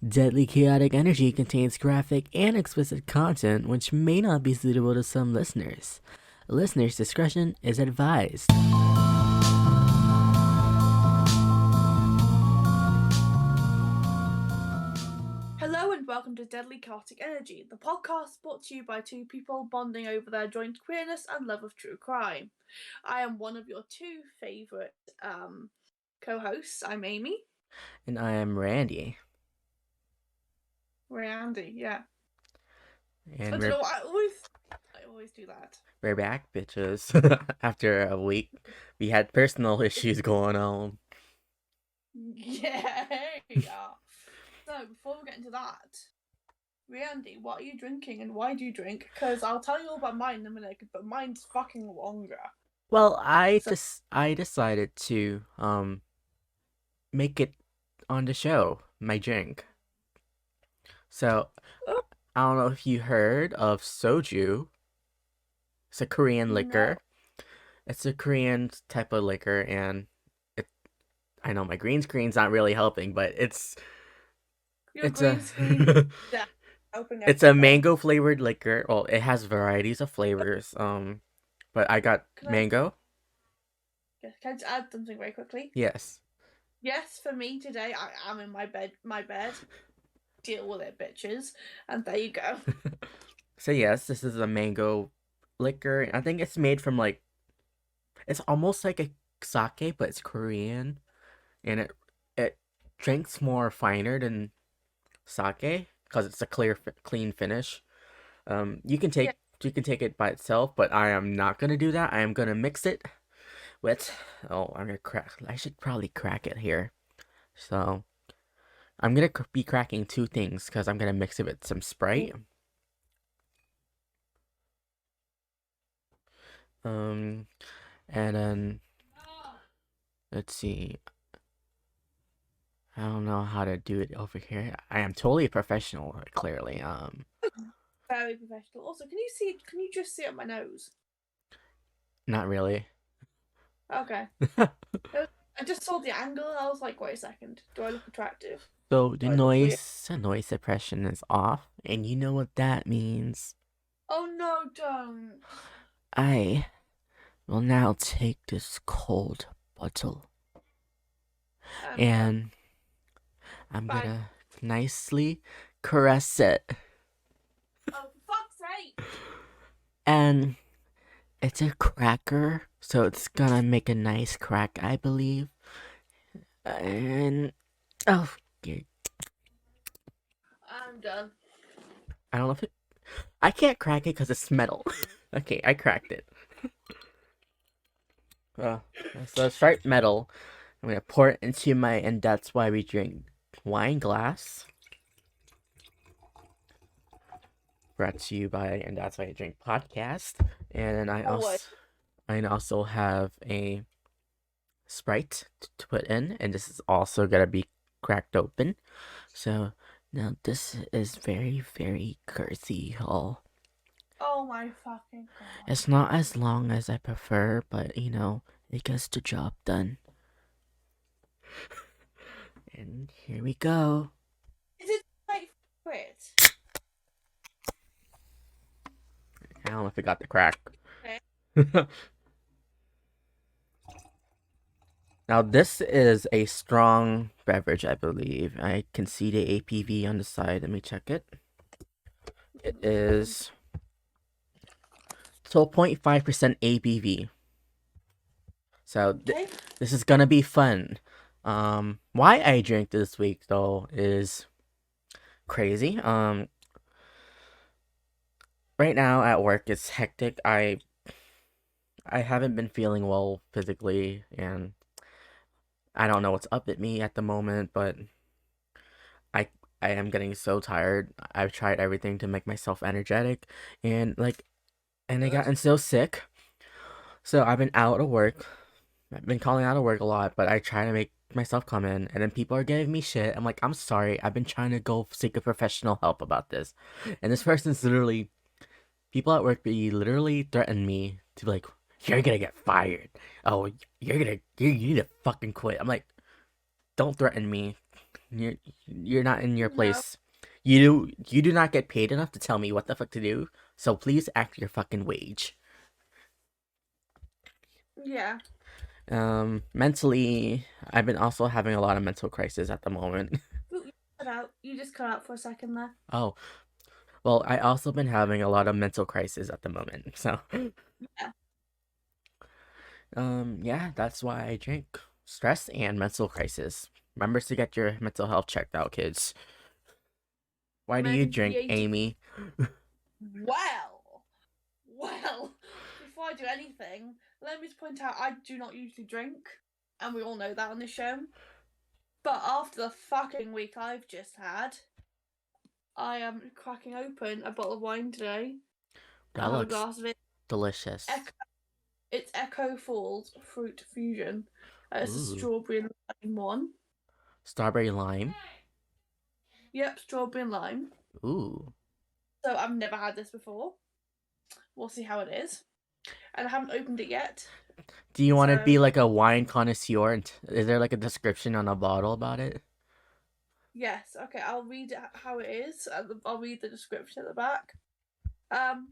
Deadly Chaotic Energy contains graphic and explicit content which may not be suitable to some listeners. Listeners' discretion is advised. Hello and welcome to Deadly Chaotic Energy, the podcast brought to you by two people bonding over their joint queerness and love of true crime. I am one of your two favourite co-hosts. I'm Amy. And I am Randy. Randy, yeah. I And don't know, I always do that. we're back, bitches. After a week, we had personal issues going on. Yeah. So, before we get into that, Randy, what are you drinking and why do you drink? Because I'll tell you all about mine in a minute, but mine's fucking longer. Well, I decided to make it on the show, my drink. So, Oh. I don't know if you heard of soju. It's a Korean liquor. No. It's a Korean type of liquor, and I know my green screen's not really helping, but it's Your it's green a screen. Yeah. it's a mango flavored liquor. Well, it has varieties of flavors. But I got mango. Can I just add something very quickly? Yes. Yes, for me today, I am in my bed. Deal with it, bitches. And there you go. So yes, this is a mango liquor. I think it's made from it's almost like a sake, but it's Korean, and it drinks more finer than sake because it's a clean finish. You can take it by itself, but I am not gonna do that. I am gonna mix it with. Oh, I'm gonna crack. I should probably crack it here. So I'm gonna be cracking two things because I'm gonna mix it with some Sprite. And then let's see. I don't know how to do it over here. I am totally a professional, clearly. Very professional. Also, can you see? Can you just see up my nose? Not really. Okay. I just saw the angle and I was like, wait a second. Do I look attractive? So the Do I look weird? noise suppression is off, and you know what that means. Oh no, don't. I will now take this cold bottle and I'm gonna nicely caress it. Oh, for fuck's sake! And it's a cracker, so it's gonna make a nice crack, I believe. And oh, I'm done. I don't know if I can't crack it because it's metal. Okay, I cracked it. So straight metal. I'm gonna pour it into and that's why we drink wine glass. Brought to you by And That's Why I Drink podcast. And I also have a Sprite to put in, and this is also gonna be cracked open. So now this is very, very cursy, y'all. Oh my fucking god. It's not as long as I prefer, but it gets the job done. And here we go. Is it my favorite? I don't know if it got the crack. Okay. Now this is a strong beverage, I believe. I can see the APV on the side. Let me check it. It is 12.5% ABV. So this is gonna be fun. Why I drink this week though is crazy. Right now at work it's hectic. I haven't been feeling well physically, and I don't know what's up at me at the moment, but I am getting so tired. I've tried everything to make myself energetic, and I gotten so sick. So I've been out of work. I've been calling out of work a lot, but I try to make myself come in, and then people are giving me shit. I'm like, I'm sorry. I've been trying to go seek a professional help about this, and this person's literally people at work. They literally threaten me to be like, "You're gonna get fired. Oh, you need to fucking quit." I'm like, don't threaten me. You're not in your No. place. You do not get paid enough to tell me what the fuck to do. So please act your fucking wage. Yeah. Mentally, I've been also having a lot of mental crisis at the moment. Ooh, you cut out. You just cut out for a second there. Oh, well, I also been having a lot of mental crisis at the moment. So, Yeah. yeah, that's why I drink. Stress and mental crisis. Remember to get your mental health checked out, kids. Why do you drink, Mediated. Amy? Well, well. Before I do anything, let me just point out I do not usually drink, and we all know that on this show. But after the fucking week I've just had, I am cracking open a bottle of wine today. That I'll have a looks glass of it. delicious. It's Echo Falls Fruit Fusion. It's a Ooh, strawberry and lime one. strawberry lime. Yep, strawberry and lime. Ooh. So I've never had this before. We'll see how it is. And I haven't opened it yet. Do you want to be So like a wine connoisseur? And is there like a description on a bottle about it? yes, okay, I'll read it how it is. I'll read the description at the back. Um,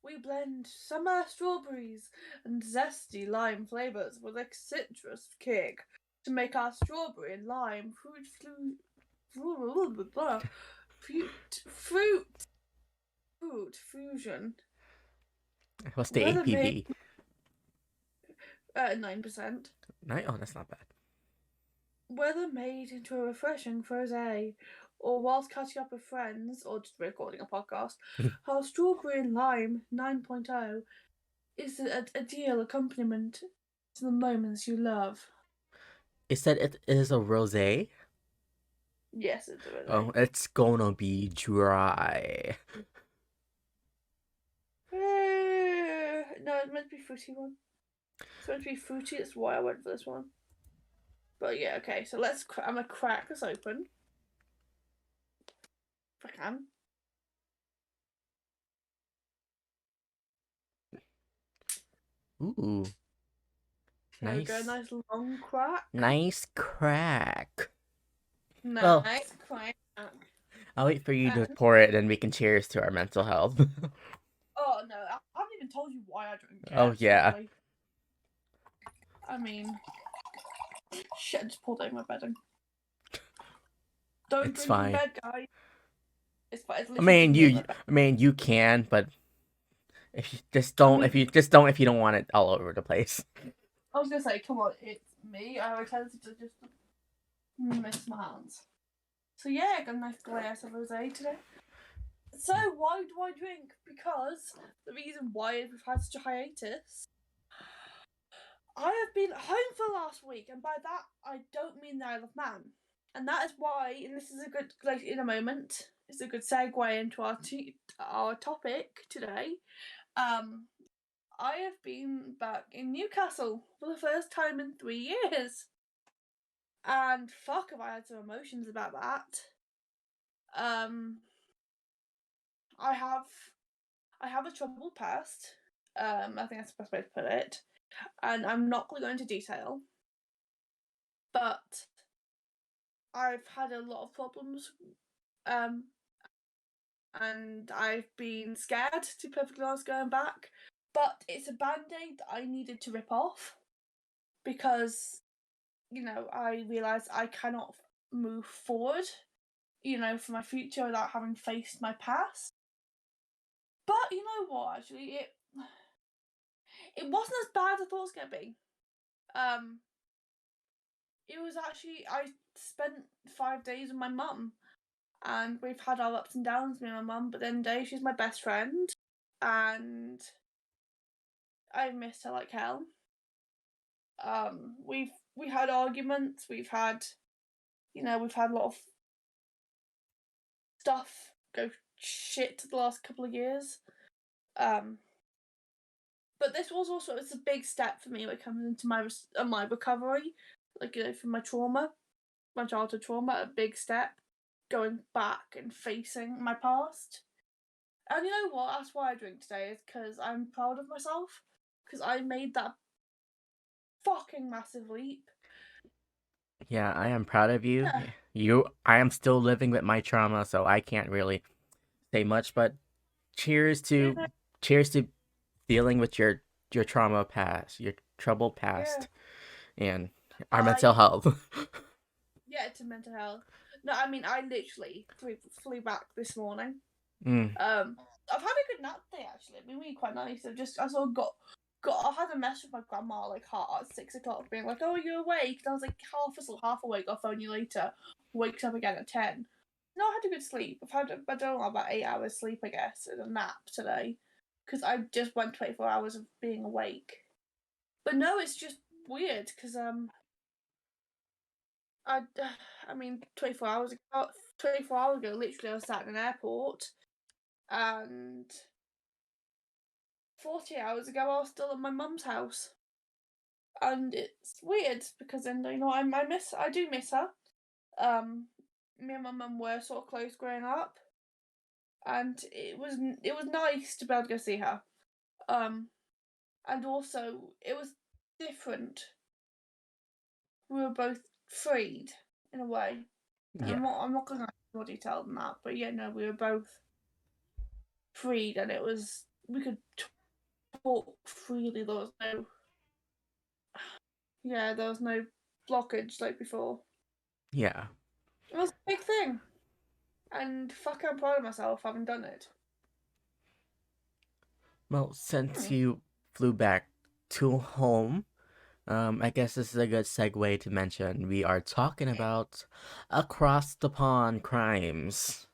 we blend summer strawberries and zesty lime flavors with a citrus kick to make our strawberry and lime fruit fusion. What's the Whether made APV? 9%. Oh, that's not bad. Whether made into a refreshing frosé, or whilst catching up with friends, or just recording a podcast, how strawberry and lime 9.0 is a ideal accompaniment to the moments you love. It said it is a rosé. Yes, it's a rosé. Oh, it's gonna be dry. No, it's meant to be fruity one. It's meant to be fruity. That's why I went for this one. But yeah, okay. So I'm gonna crack this open if I can. Ooh, There we go. nice, Nice long crack. nice crack. Well, Nice crack. I'll wait for you to And pour it, and we can cheers to our mental health. oh no, I haven't even told you why I drink Oh yet. yeah, Sadly, I mean, shit, I just pulled over my bedding. Don't it's drink in fine. bed, guys. It's I literally just mean, me and my you, bed. I mean, you can, but if you just I don't, mean, if you don't want it all over the place. I was gonna say, come on, it's me. I have a tendency to just miss my hands. So yeah, I got a nice glass of rosé today. So why do I drink? Because the reason why we've had such a hiatus, I have been home for last week, and by that I don't mean the Isle of Man, and that is why. And this is a good, like in a moment, it's a good segue into our topic today. Um, I have been back in Newcastle for the first time in 3 years, and fuck, have I had some emotions about that. Um, I have I have a troubled past. I think that's the best way to put it. And I'm not going to go into detail, but I've had a lot of problems. Um, and I've been scared, to be perfectly honest, going back. But it's a band-aid that I needed to rip off because, I realised I cannot move forward, for my future without having faced my past. But you know what, actually, it wasn't as bad as I thought it was going to be. Um, it was actually, I spent 5 days with my mum, and we've had our ups and downs, me and my mum, but then day she's my best friend, and I missed her like hell. We had arguments, we've had a lot of stuff go shit the last couple of years. But this was also, it's a big step for me when it comes into my recovery, like from my trauma, my childhood trauma, a big step going back and facing my past. And you know what? That's why I drink today, is because I'm proud of myself, because I made that fucking massive leap. Yeah, I am proud of you. Yeah. I am still living with my trauma, so I can't really say much, but cheers to Yeah. cheers to dealing with your trauma past, your troubled Yeah. past, and our mental I health. Yeah, it's a mental health. No, I mean I literally flew back this morning. Mm, Um, I've had a good nap day actually. It's been really quite nice. I sort of got I had a message with my grandma like at 6 o'clock being like, "Oh, you're awake?" And I was like half awake. I'll phone you later. Wakes up again at 10. No, I had a good sleep. I don't know about 8 hours sleep I guess and a nap today because I just went 24 hours of being awake. But no, it's just weird because I I mean 24 hours ago, literally I was sat in an airport and 40 hours ago, I was still at my mum's house. And it's weird because then, I do miss her. Me and my mum were sort of close growing up, and it was nice to be able to go see her. Um, and also it was different. We were both freed in a way. And yeah, I'm not going to go into more detail than that, but yeah, no, we were both freed, and we could talk freely. There was no blockage like before. yeah. It was a big thing, and fuck, I'm proud of myself having done it. Well, since Hmm. you flew back to home, I guess this is a good segue to mention we are talking about across the pond crimes.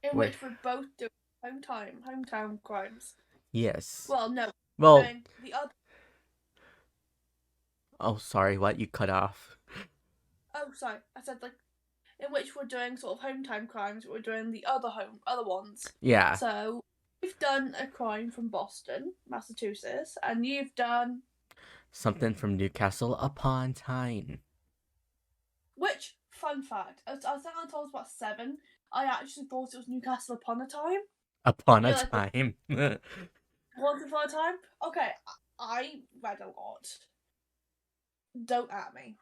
In Where which we're both doing hometown crimes. yes. Well, no, Well, doing the other. oh sorry, what you cut off. Oh, sorry, I said like in which we're doing sort of hometown crimes, but we're doing the other ones. Yeah, So you've done a crime from Boston, Massachusetts, and you've done something from Newcastle upon Tyne. which? Fun fact: I think I told about seven. I actually thought it was Newcastle upon a time. Upon You a know, like time. once upon a time. Okay, I read a lot. Don't at me.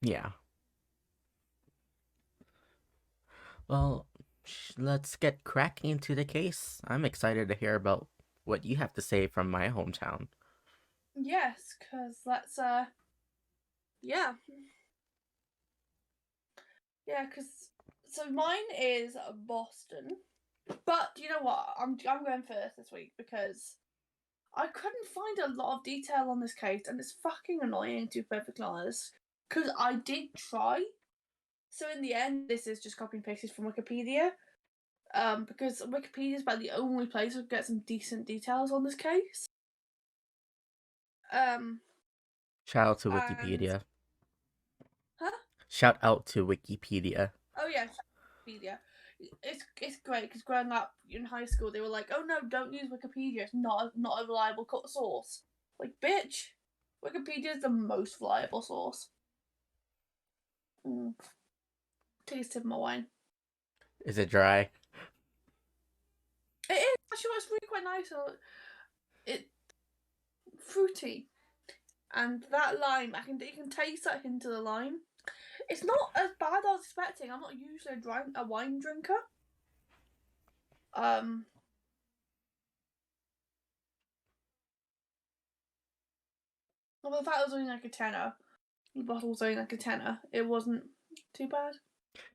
Yeah. Well, let's get cracking into the case. I'm excited to hear about what you have to say from my hometown. Yes, because yeah, yeah, because so mine is Boston, but you know what? I'm going first this week because I couldn't find a lot of detail on this case, and it's fucking annoying to be perfectly honest. Because I did try. So in the end, this is just copy and pasted from Wikipedia. Because Wikipedia is about the only place we get some decent details on this case. Um, Shout out to and Wikipedia. huh? Shout out to Wikipedia. Oh yeah, Wikipedia. It's great because growing up in high school, they were like, "Oh no, don't use Wikipedia. It's not a reliable source." Like, bitch, Wikipedia is the most reliable source. Mm. Taste of my wine. Is it dry? It is actually it's really quite nice. It fruity, and that lime, you can taste that hint of the lime. It's not as bad as I was expecting. I'm not usually a wine drinker. Um, well, the fact it was only like a tenner, the bottle was only like a tenner. It wasn't too bad.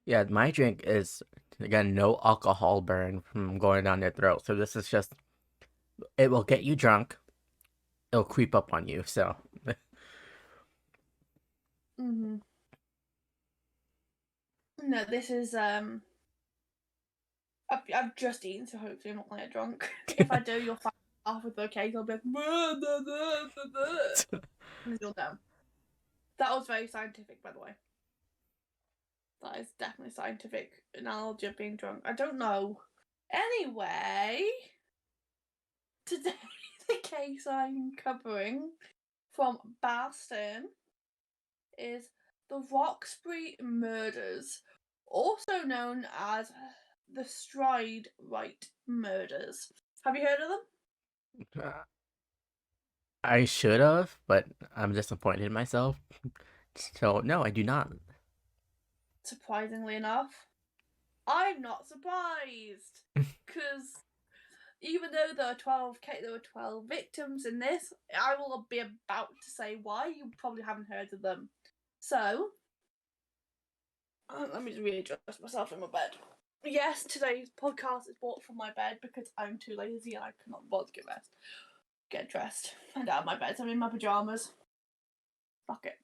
Yeah, my drink is again no alcohol burn from going down your throat. So this is just it will get you drunk. It'll creep up on you. So Mm-hmm. No, this is I've just eaten, so hopefully I'm not gonna get drunk. If I do, you'll find off with the cake. I'll be like, "Blah, blah, blah, blah, blah," and you'll know. That was very scientific, by the way. That is definitely scientific analogy of being drunk. I don't know. Anyway, today the case I'm covering from Boston is the Roxbury Murders, also known as the Stride Right Murders. Have you heard of them? I should have, but I'm disappointed in myself. So no, I do not. Surprisingly enough, I'm not surprised because even though there were 12 victims in this, I will be about to say why. You probably haven't heard of them. So, let me just readjust myself in my bed. Yes, today's podcast is brought from my bed because I'm too lazy and I cannot bother to get dressed and out of my bed. So I'm in my pajamas. Fuck it.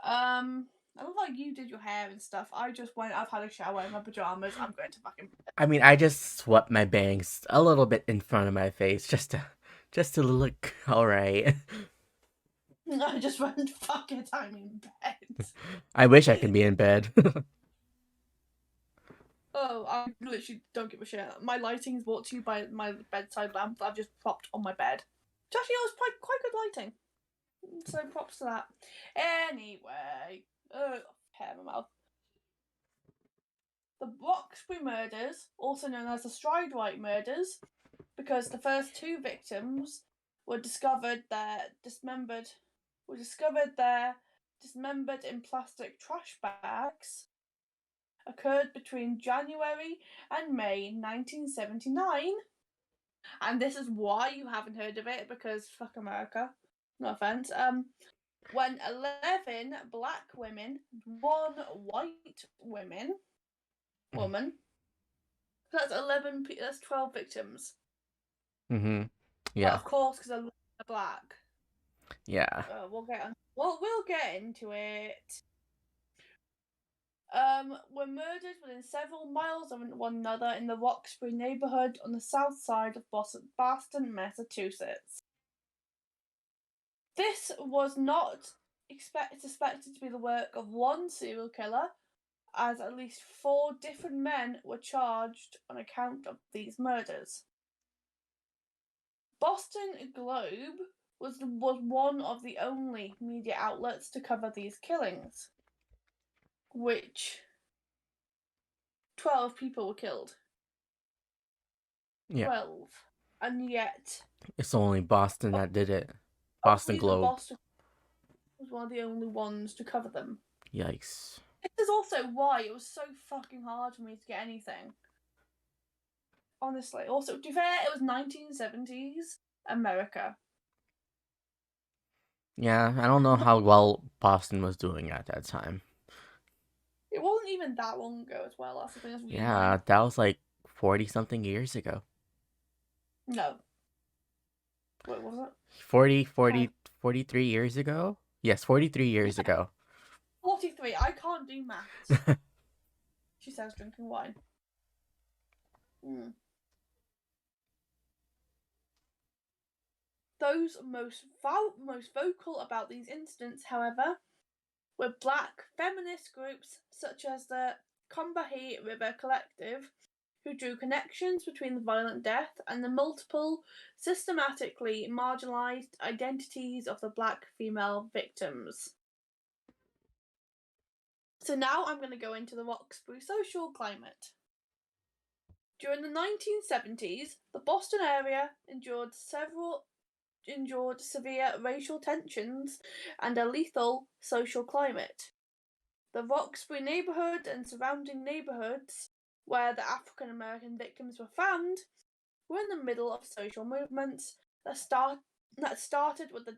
I look like you did your hair and stuff. I've had a shower in my pajamas. I'm going to fucking I mean, I just swept my bangs a little bit in front of my face just to look all right. I just went, fuck it, I'm in bed. I wish I could be in bed. Oh, I literally don't give a shit. My lighting is brought to you by my bedside lamp that I've just propped on my bed. Which actually was quite good lighting. So props to that. Anyway, hair in my mouth. The Roxbury Murders, also known as the Stridewhite Murders, because the first two victims were discovered dismembered in plastic trash bags, occurred between January and May 1979. And this is why you haven't heard of it, because fuck America. No offense. When 11 black women, one white woman. So that's 11. That's 12 victims. Mm-hmm. But Yeah. of course, because they're black. Yeah. We'll get into it. Were murdered within several miles of one another in the Roxbury neighborhood on the south side of Boston, Massachusetts. This was not suspected to be the work of one serial killer, as at least 4 different men were charged on account of these murders. Boston Globe was one of the only media outlets to cover these killings, which 12 people were killed. Yeah. 12. And yet, It's only Boston that did it. Boston only the Globe. Boston was one of the only ones to cover them. Yikes. This is also why it was so fucking hard for me to get anything. Honestly. Also, to be fair, it was 1970s America. Yeah, I don't know how well Boston was doing at that time. It wasn't even that long ago as well. That's the thing that's really Yeah, annoying. that was like 40 something years ago. No. What was it? 43 years ago? Yes, 43 years Yeah, ago. 43. I can't do maths. She says, drinking wine. Mm. Those most vocal about these incidents, however, were black feminist groups such as the Combahee River Collective, who drew connections between the violent death and the multiple, systematically marginalized identities of the black female victims. So now I'm going to go into the Roxbury social climate. During the 1970s, the Boston area endured severe racial tensions and a lethal social climate. The Roxbury neighborhood and surrounding neighborhoods, where the African American victims were found, were in the middle of social movements that started with the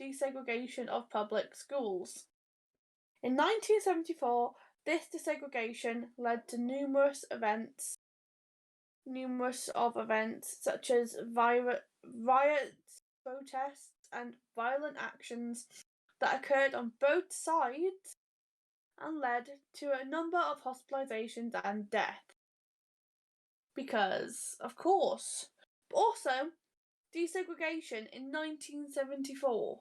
desegregation of public schools. In 1974, this desegregation led to numerous events such as riots, protests, and violent actions that occurred on both sides and led to a number of hospitalizations and death. Because, of course. But also, desegregation in 1974.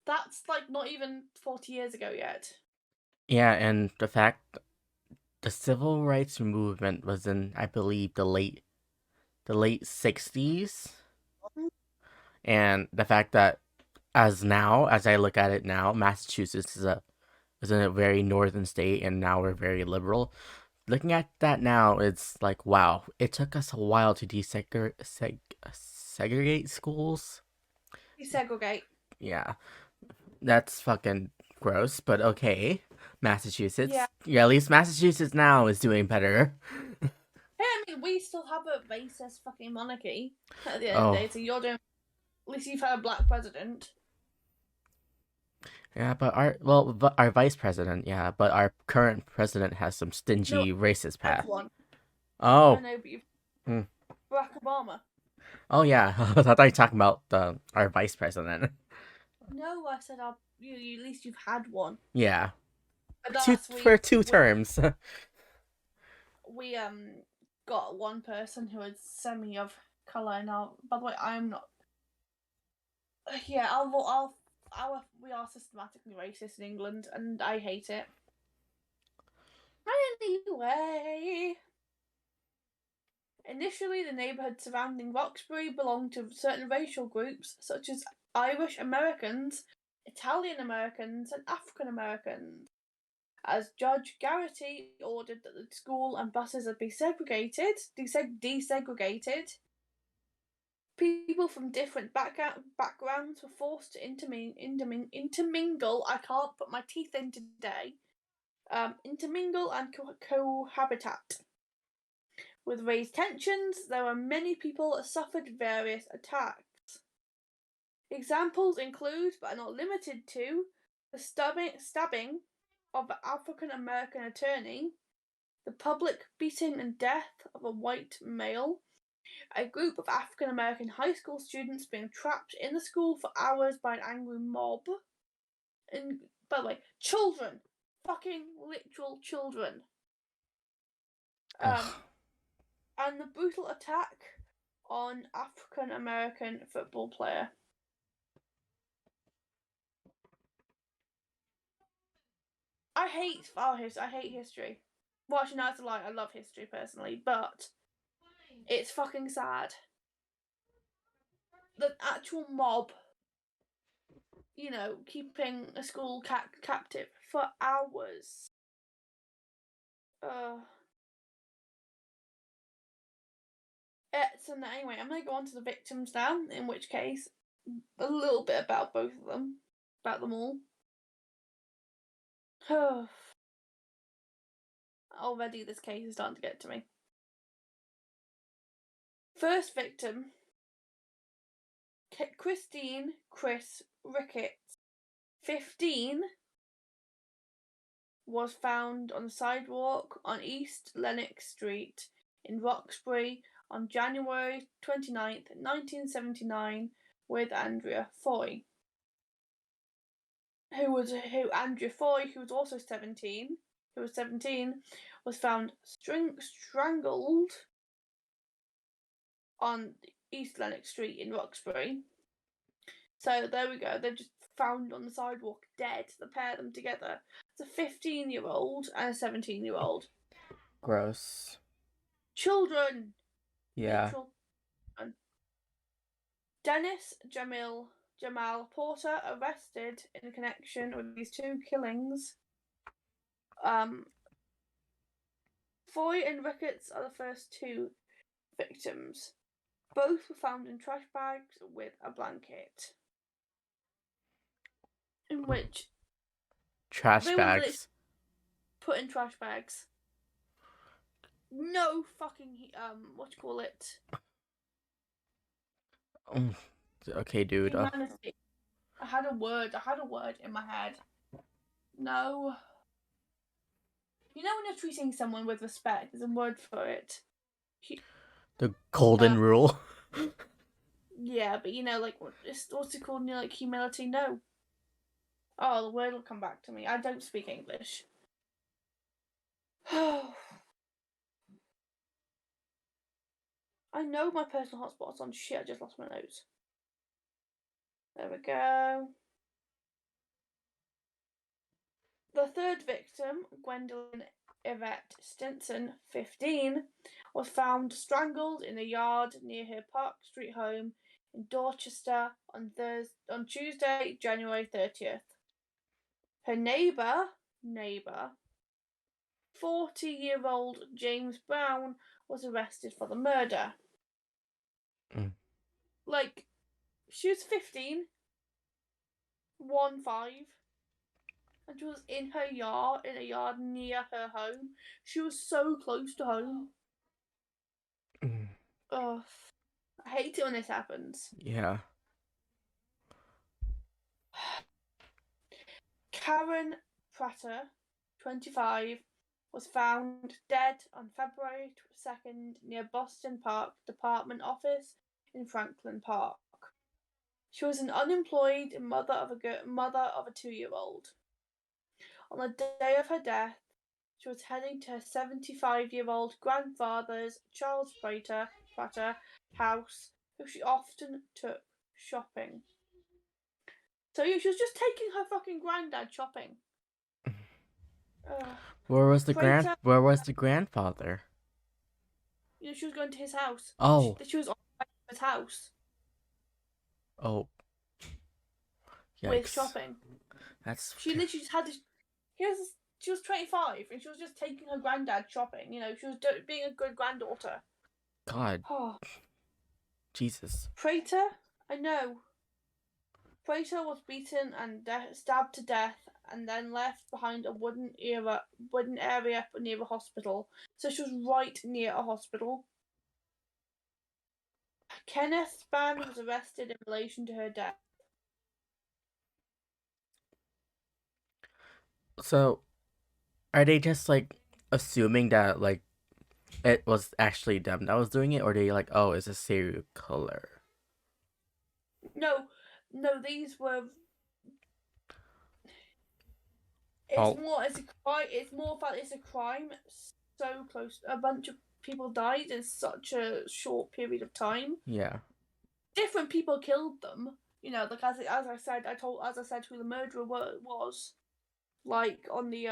That's like not even 40 years ago yet. Yeah, and the civil rights movement was in, I believe, the late 60s. And the fact that as I look at it now, Massachusetts is a very northern state, and now we're very liberal. Looking at that now, it's like, wow, it took us a while to segregate schools. Desegregate. Yeah, that's fucking Gross, but okay. Yeah. Massachusetts. Yeah, at least Massachusetts now is doing better. Hey, I mean, we still have a racist fucking monarchy at the end of the Oh, day, so you're doing. At least you've had a black president. yeah, but our vice president, yeah, but our current president has some No, stingy racist had past. one. I Oh, know, but you've hmm. Barack Obama. Oh yeah. I thought you were talking about our vice president. No, I said you at least you've had one. Yeah, But two last for week two terms. we got one person who was semi of color. Now, by the way, I'm not. Yeah, we are systematically racist in England, and I hate it. Anyway, initially the neighbourhood surrounding Roxbury belonged to certain racial groups such as Irish Americans, Italian Americans, and African Americans. As Judge Garrity ordered that the school and buses be desegregated, people from different backgrounds were forced to intermingle. I can't put my teeth in today. Intermingle and cohabitat. With raised tensions, there were many people that suffered various attacks. Examples include, but are not limited to, the stabbing of an African American attorney, the public beating and death of a white male, a group of African American high school students being trapped in the school for hours by an angry mob, and by the way, children, fucking literal children, um, Ugh. and the brutal attack on African American football player. I hate history. Well, actually, no, it's a lie. I love history personally, but it's fucking sad. The actual mob, keeping a school captive for hours. Uh, so anyway, I'm gonna go on to the victims now. In which case, a little bit about both of them, about them all. Already, this case is starting to get to me. First victim, Christine Chris Ricketts, 15, was found on the sidewalk on East Lennox Street in Roxbury on January 29th, 1979, with Andrea Foy. Andrea Foy, who was also 17, was found strangled on East Lennox Street in Roxbury. So there we go. They're just found on the sidewalk dead. They pair them together. It's a 15-year-old and a 17-year-old. Gross. Children! Yeah. Literal. Dennis Jamal Porter arrested in connection with these two killings. Foy and Ricketts are the first two victims. Both were found in trash bags with a blanket, in which Trash they were literally bags. put in trash bags. No fucking what do you call it? Mm, okay, dude. Humanity. I had a word in my head. No. You know when you're treating someone with respect, there's a word for it. The golden rule. Yeah, but like what's it called? Like humility? No. Oh, the word will come back to me. I don't speak English. I know my personal hotspot's on. Shit, I just lost my notes. There we go. The third victim, Gwendolyn Yvette Stinson, 15, was found strangled in a yard near her Park Street home in Dorchester on Tuesday, January 30th. Her neighbour, 40-year-old James Brown, was arrested for the murder. Mm. Like, she was 15, 1-5. and she was in her yard, in a yard near her home. She was so close to home. Mm. Oh, I hate it when this happens. Yeah. Karen Prater, 25, was found dead on February 2nd near Boston Park Department Office in Franklin Park. She was an unemployed mother of a 2-year-old. On the day of her death, she was heading to her 75-year-old grandfather's Charles Prater house, who she often took shopping. So yeah, she was just taking her fucking granddad shopping. Ugh. Prater, Where was the grandfather? she was going to his house. Oh. She was on his house Oh. with Yikes. shopping. That's She literally just had this. She was 25 and she was just taking her granddad shopping. She was being a good granddaughter. God. Oh, Jesus. Prater, I know. Prater was beaten and stabbed to death, and then left behind a wooden area near a hospital. So she was right near a hospital. Kenneth Spann was arrested in relation to her death. So, are they just like assuming that like it was actually them that was doing it, or are they like, oh, it's a serial killer? No, no, these were. Oh, It's more that it's a crime so close. A bunch of people died in such a short period of time. yeah. Different people killed them. Like as I said, as I said who the murderer was. Like on the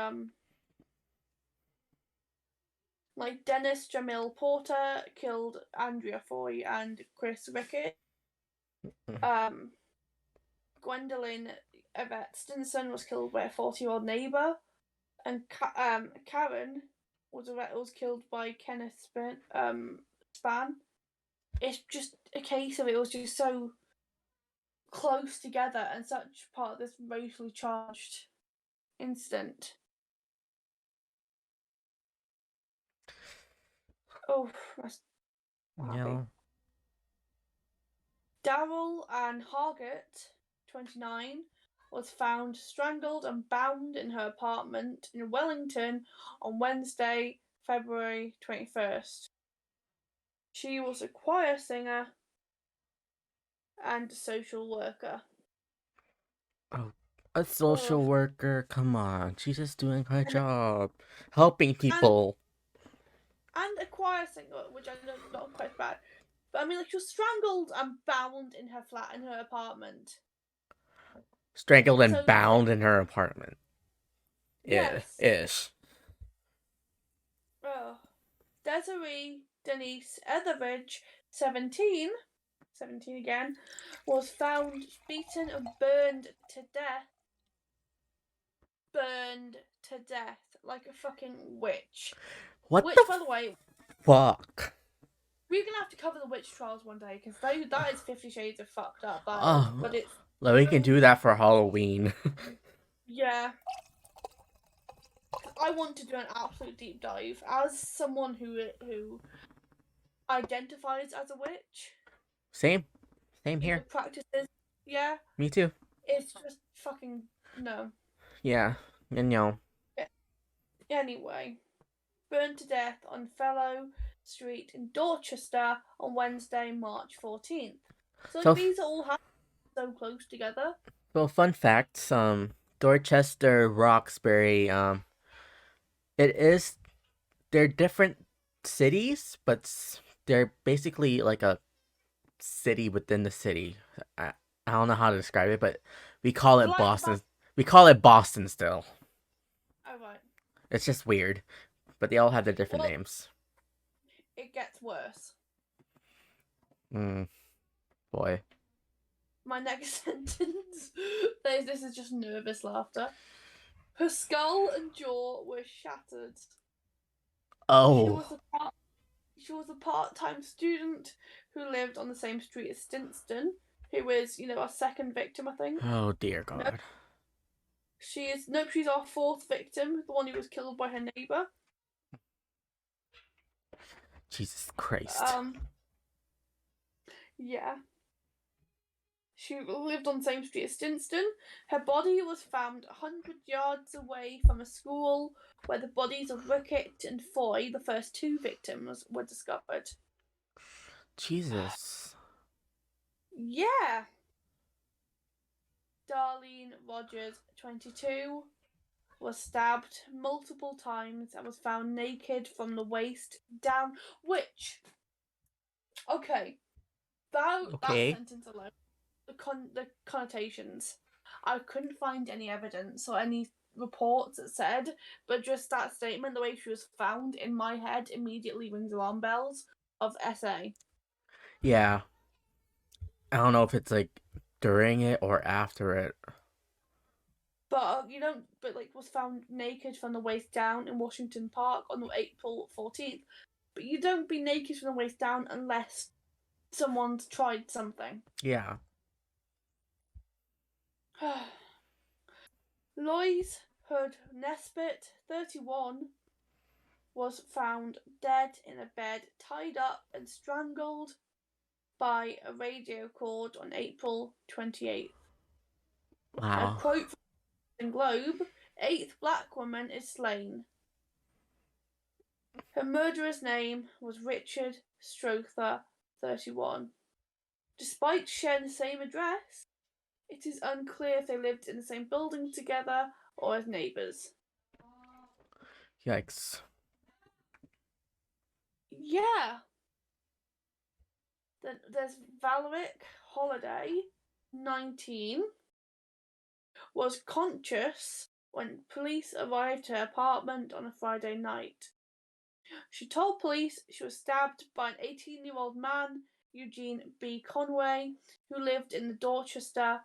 like Dennis Jamil Porter killed Andrea Foy and Chris Rickett. Um, Gwendolyn Yvette Stinson was killed by a 40-year-old neighbor, and Karen was killed by Kenneth Spann. It's just a case of it was just so close together and such part of this racially charged incident. Oh, that's not happy. Yeah. Daryl Ann Hargett, 29, was found strangled and bound in her apartment in Wellington on Wednesday, February 21st. She was a choir singer and a social worker. Oh, a Ugh. social worker. Come on, she's just doing her job, helping And people. and a choir singer, which I know not quite bad. But I mean, like, she was strangled and bound in her flat in her apartment. Strangled and So there's like, bound in her apartment. Yeah, yes. ish. Oh. Desiree Denise Etheridge, 17, 17 again, was found beaten and burned to death. Burned to death like a fucking witch. What Which, the by the way, fuck? we're gonna have to cover the witch trials one day because that is 50 Shades of fucked up. That is, Oh, but it's like we can so, do that for Halloween. yeah. I want to do an absolute deep dive as someone who identifies as a witch, Same, same either here. practices. Yeah, Me too. it's just fucking no. Yeah, and Anyway, burned to death on Fellow Street in Dorchester on Wednesday, March 14th. So so these are all happening so close together. well, fun facts. Dorchester, Roxbury. It is they're different cities, but they're basically like a city within the city. I don't know how to describe it, but we call They're it like Boston. We call it Boston still. oh right. It's just weird, but they all have their different Well, names. it gets worse. Mm, boy. My next sentence. This is just nervous laughter. Her skull and jaw were shattered. She Oh. was a part-time student who lived on the same street as Stinston, who is, our second victim, I think. Oh dear No, God. She's our fourth victim, the one who was killed by her neighbor. Jesus Christ. Um, yeah. She lived on the same street as Stinston. Her body was found 100 yards away from a school where the bodies of Rickett and Foy, the first two victims, were discovered. Jesus. Yeah. Darlene Rogers, 22, was stabbed multiple times and was found naked from the waist down. Which, okay, that Okay. sentence alone, the connotations. I couldn't find any evidence or any reports that said, but just that statement, the way she was found, in my head immediately rings alarm bells of SA. Yeah. I don't know if it's like during it or after it. But you don't. But like, was found naked from the waist down in Washington Park on April 14th. But you don't be naked from the waist down unless someone's tried something. Yeah. Lois Hood Nesbitt, 31, was found dead in a bed, tied up and strangled by a radio cord on April 28th. A Wow. quote from the Globe: "Eighth black woman is slain. Her murderer's name was Richard Strother, 31. Despite sharing the same address, it is unclear if they lived in the same building together or as neighbours." Yikes. Yeah. Then there's Valerick Holiday, 19, was conscious when police arrived at her apartment on a Friday night. She told police she was stabbed by an 18-year-old man, Eugene B. Conway, who lived in the Dorchester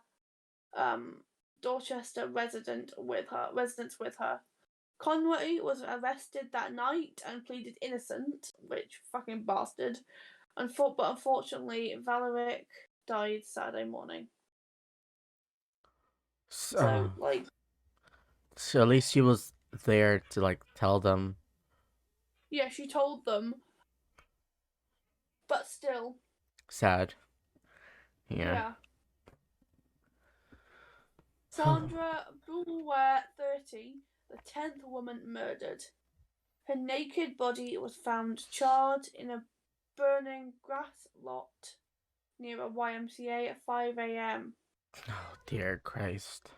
residence with her. Conway was arrested that night and pleaded innocent, which fucking bastard. But unfortunately, Valerick died Saturday morning. So, So, like, so at least she was there to like tell them. yeah, she told them, but still, Sad. Yeah. yeah. Sandra Bulwer, 30, the 10th woman murdered. Her naked body was found charred in a burning grass lot near a YMCA at 5 a.m. Oh dear Christ.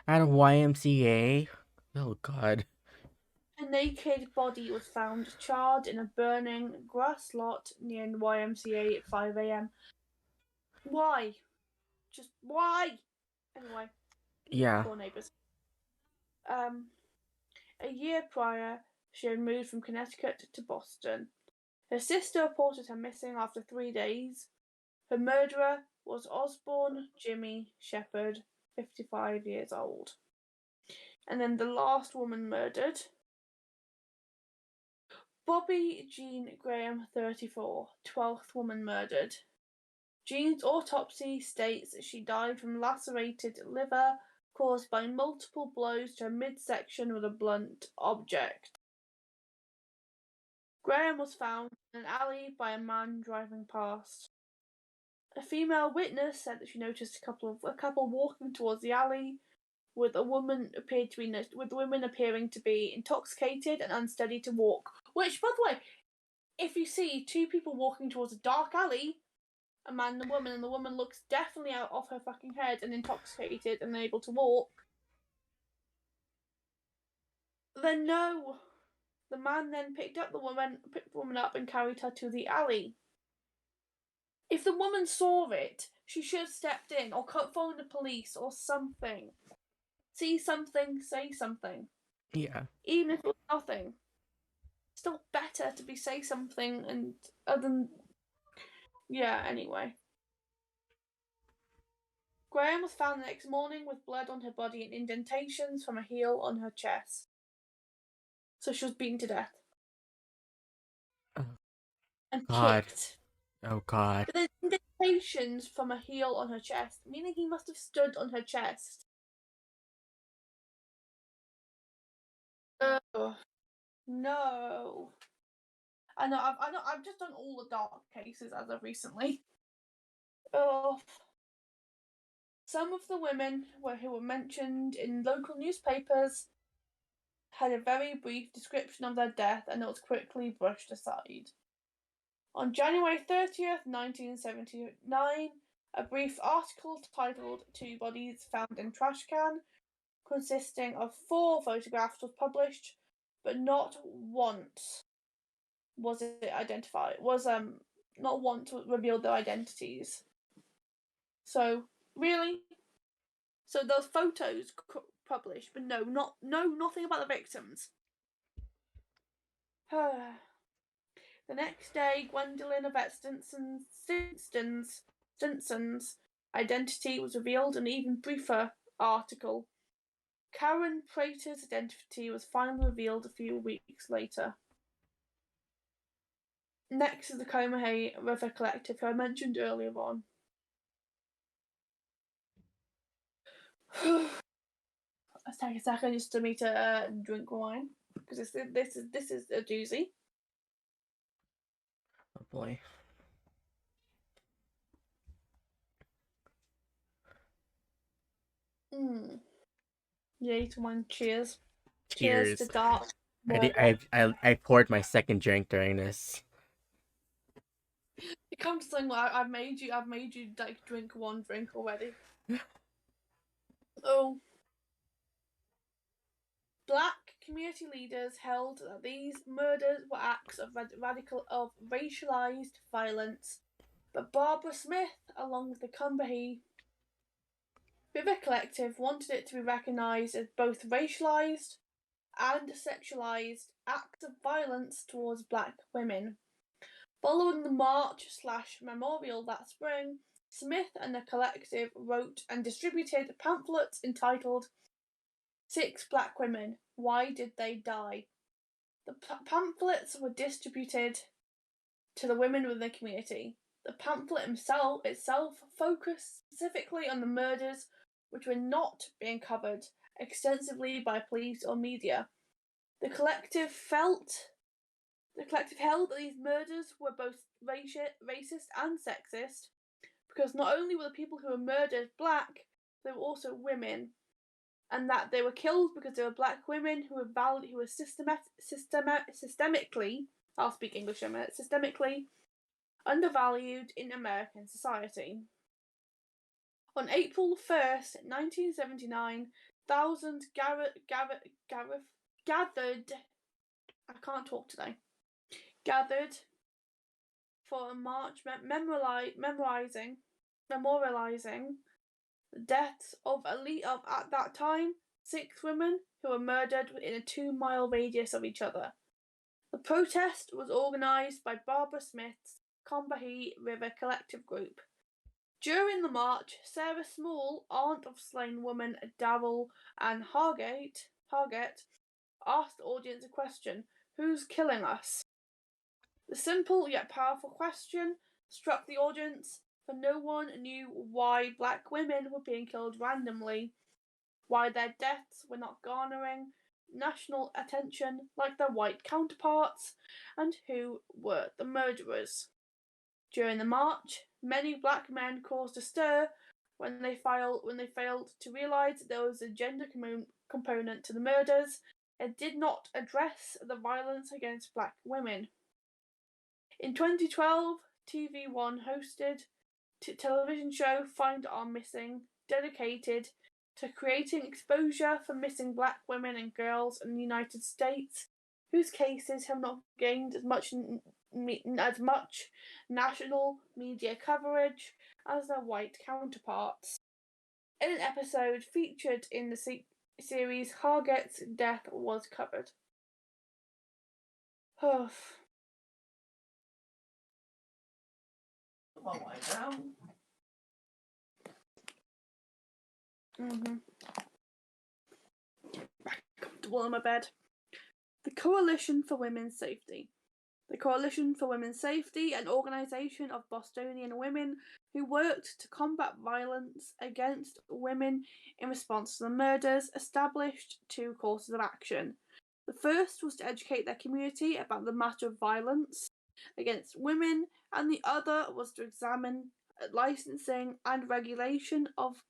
At a YMCA. Oh God. Her naked body was found charred in a burning grass lot near the YMCA at 5 a.m. Why? Just why? Anyway, Yeah. poor neighbours. A year prior, she had moved from Connecticut to Boston. Her sister reported her missing after 3 days. Her murderer was Osborne Jimmy Shepherd, 55 years old. And then the last woman murdered, Bobby Jean Graham, 34, 12th woman murdered. Jean's autopsy states that she died from lacerated liver caused by multiple blows to her midsection with a blunt object. Graham was found in an alley by a man driving past. A female witness said that she noticed a couple walking towards the alley, with women appearing to be intoxicated and unsteady to walk. Which, by the way, if you see two people walking towards a dark alley, a man and a woman, and the woman looks definitely out of her fucking head and intoxicated and unable to walk, then no. The man then picked the woman up and carried her to the alley. If the woman saw it, she should have stepped in or phoned the police or something. See something, say something. Yeah. Even if it was nothing. Still better to be say something and other than anyway. Graham was found the next morning with blood on her body and indentations from a heel on her chest. So she was beaten to death. Oh And God. kicked. Oh God. But there's indentations from a heel on her chest, meaning he must have stood on her chest. Oh, no. I've just done all the dark cases as of recently. Oh. Some of the women who were mentioned in local newspapers had a very brief description of their death and it was quickly brushed aside. On January 30th, 1979, a brief article titled Two Bodies Found in Trash Can, consisting of 4 photographs, was published, but not once was it identified, not once revealed their identities. So, really? So those photos published, but nothing about the victims. The next day, Gwendolyn Yvette Stinson's identity was revealed in an even briefer article. Karen Prater's identity was finally revealed a few weeks later. Next is the Combahee River Collective, who I mentioned earlier on. Let's take a second just for me to drink wine, because this is a doozy. Oh boy. Yay to wine. Cheers. Cheers to Cheers. dark I, murder. I poured my second drink during this. It comes to something like I've made you like drink one drink already. Oh. Black community leaders held that these murders were acts of racialized violence, but Barbara Smith, along with the Combahee River Collective, wanted it to be recognised as both racialized and sexualized acts of violence towards black women. Following the march/memorial that spring, Smith and the collective wrote and distributed pamphlets entitled Six Black Women, Why Did They Die? The pamphlets were distributed to the women within the community. The pamphlet itself focused specifically on the murders which were not being covered extensively by police or media. The collective held that these murders were both racist and sexist, because not only were the people who were murdered black, they were also women, and that they were killed because they were black women who were systemically, I'll speak English in a minute, systemically undervalued in American society. On April 1st, 1979, thousands gathered. I can't talk today. Gathered for a march memorializing the deaths of at that time 6 women who were murdered within a 2-mile radius of each other. The protest was organised by Barbara Smith's Combahee River Collective Group. During the march, Sarah Small, aunt of slain woman Darrell Ann Hargett, asked the audience a question: "Who's killing us?" The simple yet powerful question struck the audience, for no one knew why black women were being killed randomly, why their deaths were not garnering national attention like their white counterparts, and who were the murderers. During the march, many black men caused a stir when they failed to realise that there was a gender component to the murders and did not address the violence against black women. In 2012, TV1 hosted a television show Find Our Missing, dedicated to creating exposure for missing black women and girls in the United States, whose cases have not gained as much national media coverage as their white counterparts. In an episode featured in the series, Hargett's death was covered. Well, why down? Comfortable in my bed. The Coalition for Women's Safety. The Coalition for Women's Safety, an organisation of Bostonian women who worked to combat violence against women in response to the murders, established 2 courses of action. The first was to educate their community about the matter of violence against women, and the other was to examine licensing and regulations of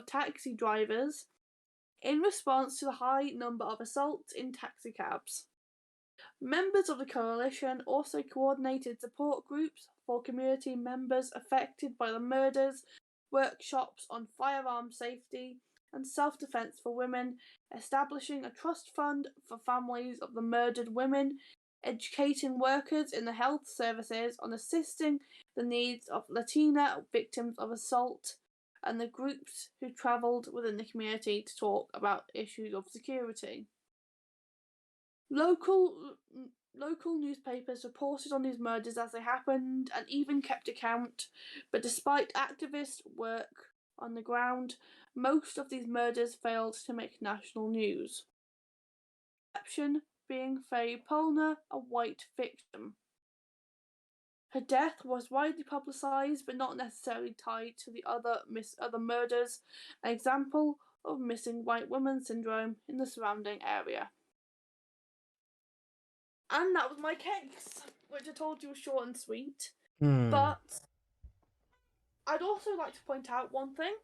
taxi drivers in response to the high number of assaults in taxicabs. Members of the coalition also coordinated support groups for community members affected by the murders, workshops on firearm safety and self-defense for women, establishing a trust fund for families of the murdered women, educating workers in the health services on assisting the needs of Latina victims of assault, and the groups who travelled within the community to talk about issues of security. Local newspapers reported on these murders as they happened and even kept account, but despite activist work on the ground, most of these murders failed to make national news. The exception being Faye Polner, a white victim. Her death was widely publicised but not necessarily tied to the other murders, an example of missing white woman syndrome in the surrounding area. And that was my case, which I told you was short and sweet. But I'd also like to point out one thing.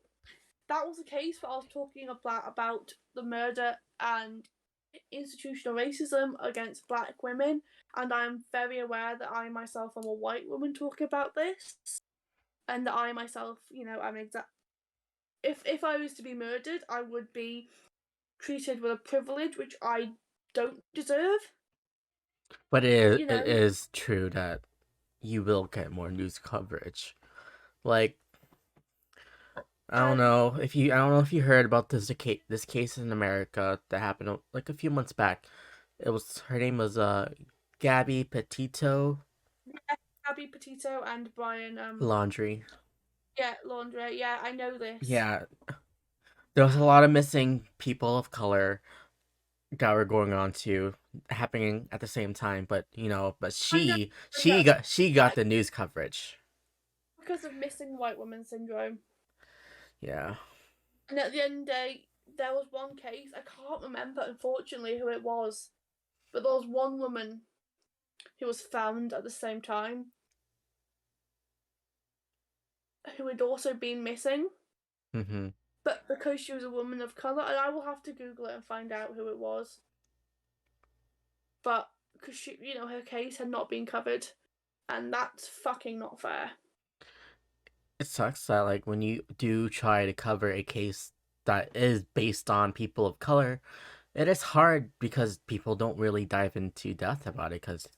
That was a case where I was talking about the murder and institutional racism against black women, and I'm very aware that I myself am a white woman talking about this, and that I myself, I'm if I was to be murdered, I would be treated with a privilege which I don't deserve. But it is true that you will get more news coverage. Like, I don't know if you heard about this case in America that happened like a few months back. Her name was Gabby Petito. Yeah, Gabby Petito and Brian Laundrie. Yeah, Laundrie. Yeah, I know this. Yeah, there was a lot of missing people of color that were going on too, happening at the same time. But I know she got the news coverage. because of missing white woman syndrome. Yeah. And at the end of the day, there was one case, I can't remember unfortunately who it was, but there was one woman who was found at the same time who had also been missing. Mm-hmm. But because she was a woman of colour, and I will have to Google it and find out who it was. But because her case had not been covered, and that's fucking not fair. It sucks that like when you do try to cover a case that is based on people of color, it is hard because people don't really dive into depth about it because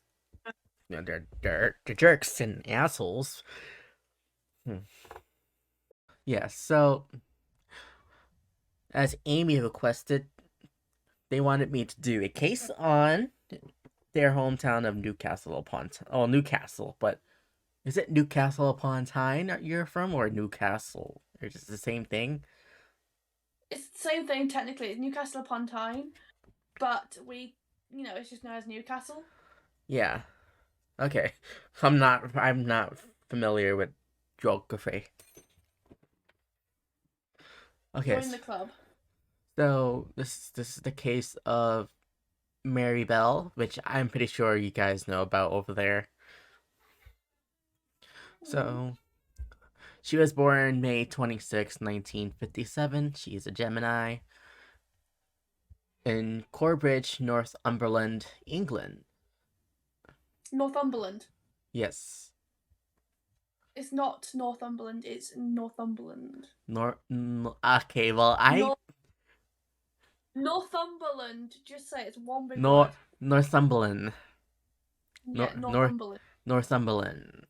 they're jerks and assholes. Yeah, so as Amy requested, they wanted me to do a case on their hometown of Newcastle upon Newcastle, but is it Newcastle upon Tyne you're from or Newcastle? Or just the same thing? It's the same thing technically. It's Newcastle upon Tyne, but it's just known as Newcastle. Yeah. Okay. I'm not familiar with geography. Okay. Join the club. So this is the case of Mary Bell, which I'm pretty sure you guys know about over there. So she was born May 26, 1957. She's a Gemini in Corbridge, Northumberland, England. Northumberland. Yes. It's not Northumberland, it's Northumberland. Okay, well, Northumberland. Just say it's one big word. Northumberland. Yeah, Northumberland. Northumberland.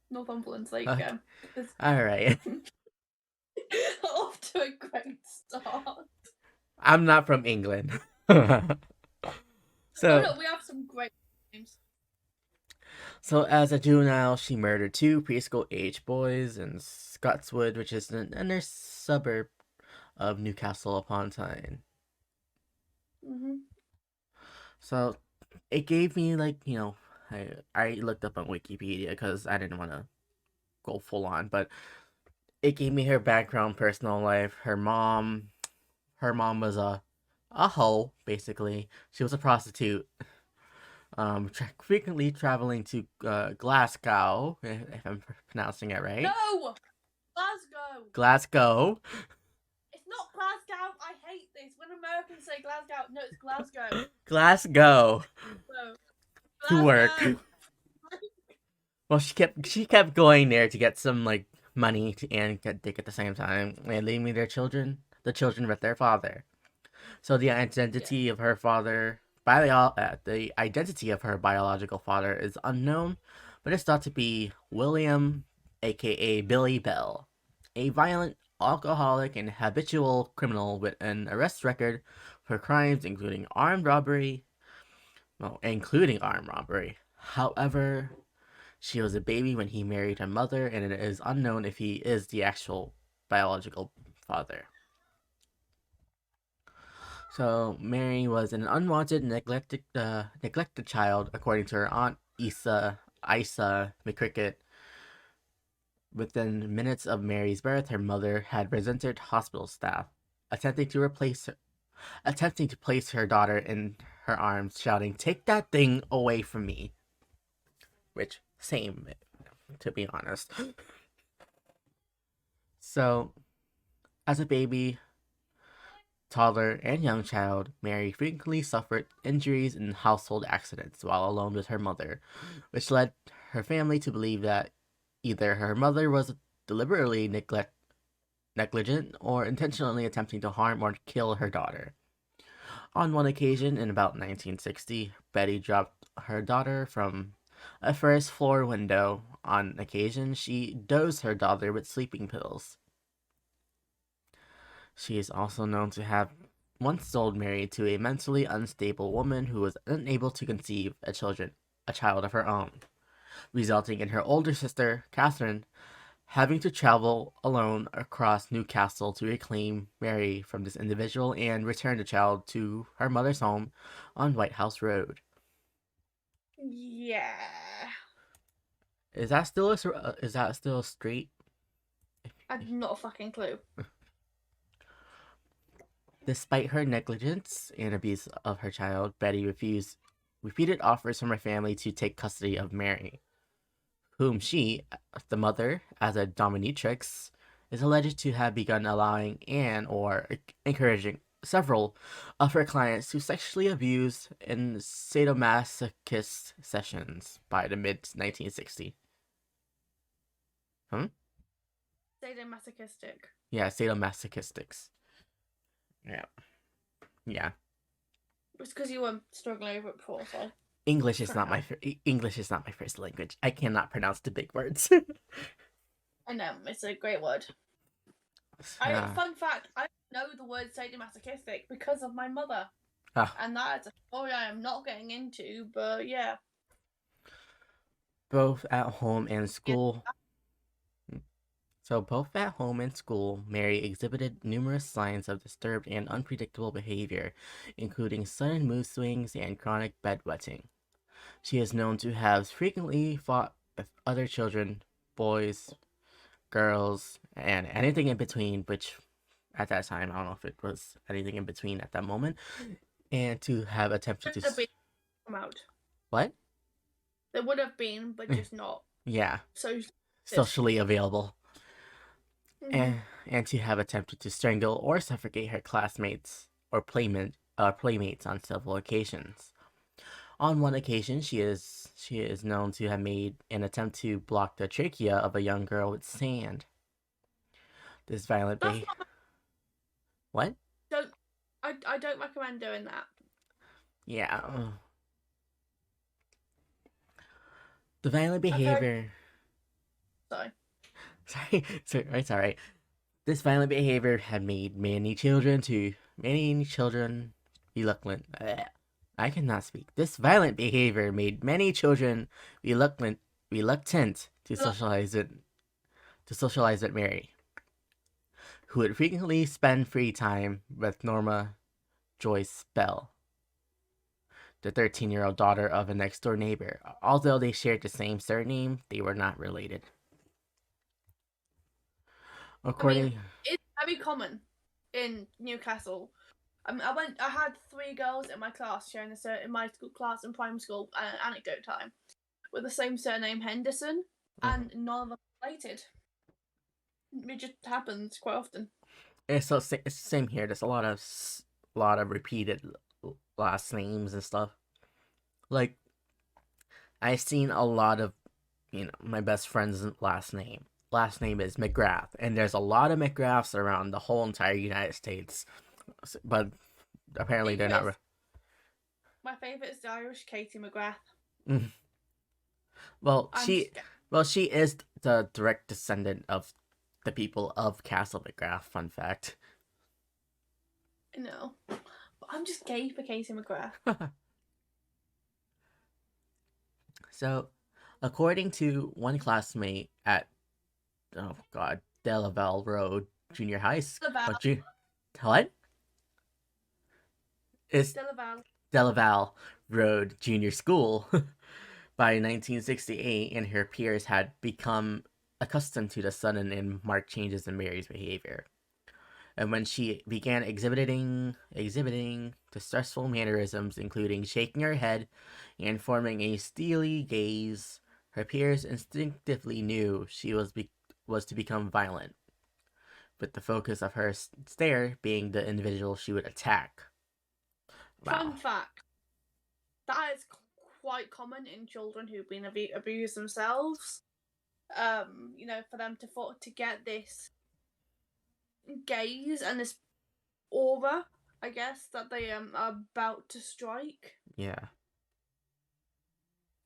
Northumberland, there you go. Alright. Off to a great start. I'm not from England. So no, we have some great names. So as a juvenile, she murdered 2 preschool-age boys in Scotswood, which is an inner suburb of Newcastle upon Tyne. Mm-hmm. So it gave me I looked up on Wikipedia because I didn't want to go full on, but it gave me her background, personal life. Her mom was a a hoe, basically. She was a prostitute, frequently traveling to Glasgow, if I'm pronouncing it right. No! Glasgow! Glasgow. It's not Glasgow! I hate this. When Americans say Glasgow, no, it's Glasgow. Glasgow No. to work. Glasgow! Well, she kept going there to get some like money and get dick at the same time, and leaving the children with their father. So Yeah. the identity of her biological father is unknown, but it's thought to be William, aka Billy Bell, a violent alcoholic and habitual criminal with an arrest record for crimes including armed robbery. However, she was a baby when he married her mother, and it is unknown if he is the actual biological father. So Mary was an unwanted, neglected child, according to her aunt Isa McCricket. Within minutes of Mary's birth, her mother had resented hospital staff, attempting to place her daughter in her arms, shouting, "Take that thing away from me!" Which, same, to be honest. So, as a baby, toddler, and young child, Mary frequently suffered injuries in household accidents while alone with her mother, which led her family to believe that either her mother was deliberately negligent or intentionally attempting to harm or kill her daughter. On one occasion, in about 1960, Betty dropped her daughter from a first floor window. On occasion, she dosed her daughter with sleeping pills. She is also known to have once sold Mary to a mentally unstable woman who was unable to conceive a child of her own, resulting in her older sister, Catherine, having to travel alone across Newcastle to reclaim Mary from this individual and return the child to her mother's home on White House Road. Yeah. Is that still straight? I've not a fucking clue. Despite her negligence and abuse of her child, Betty refused repeated offers from her family to take custody of Mary, whom she, the mother, as a dominatrix, is alleged to have begun allowing and or encouraging several of her clients to sexually abuse in sadomasochist sessions by the mid 1960s. Hmm? Sadomasochistic. Yeah, sadomasochistics. Yeah. Yeah. It's because you were struggling over it before, so English just is trying to not help. English is not my first language. I cannot pronounce the big words. I know, it's a great word. uh, Fun fact, I know the word sadomasochistic because of my mother. uh, And that is a story I am not getting into, but yeah. both at home and Yeah. school. So, both at home and school, Mary exhibited numerous signs of disturbed and unpredictable behavior, including sudden mood swings and chronic bedwetting. She is known to have frequently fought with other children, boys, girls, and anything in between, which at that time, I don't know if it was anything in between at that moment, and to have attempted to. Would have been come out. What? There would have been, but just not Yeah, so this. socially available. Mm-hmm. And to have attempted to strangle or suffocate her classmates or playmates on several occasions. On one occasion, she is known to have made an attempt to block the trachea of a young girl with sand. This violent That's behavior. not. What? Don't. I don't recommend doing that. Yeah. The violent I've heard. behavior. Sorry. Sorry, it's alright. This violent behavior had made many children reluctant. I cannot speak. This violent behavior made many children reluctant Look, to socialize with Mary, who would frequently spend free time with Norma Joyce Bell, the 13-year-old daughter of a next door neighbor. Although they shared the same surname, they were not related. I mean, According, it's very common in Newcastle I mean, I had 3 girls in my class sharing in my school class in primary school anecdote time with the same surname Henderson, Mhm. and none of them related. It just happens quite often. It's so it's the same here. There's a lot of repeated last names and stuff. Like I've seen a lot of my best friend's last name. Last name is McGrath, and there's a lot of McGraths around the whole entire United States. But apparently they're not. My favorite is the Irish Katie McGrath. Mm. Well, I'm she scared. well she is the direct descendant of the people of Castle McGrath. Fun fact. No, but I'm just gay for Katie McGrath. So, according to one classmate at Delaval Road Junior High School, Delaval. what is Delaval. Delaval Road Junior School? By 1968, and her peers had become accustomed to the sudden and marked changes in Mary's behavior. And when she began exhibiting distressful mannerisms, including shaking her head and forming a steely gaze, her peers instinctively knew she was to become violent, with the focus of her stare being the individual she would attack. Fun Wow. fact: that is quite common in children who've been abused themselves. For them to get this gaze and this aura, I guess, that they are about to strike, Yeah.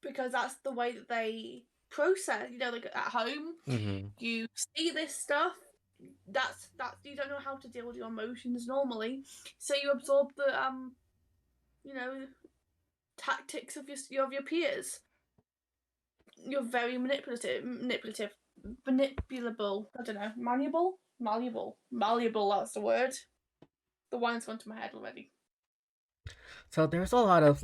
because that's the way that they process. Like at home, Mm-hmm. you see this stuff. That's you don't know how to deal with your emotions normally, so you absorb the you know tactics of your peers. You're very manipulable. I don't know, malleable. That's the word. The wine's gone to my head already. So there's a lot of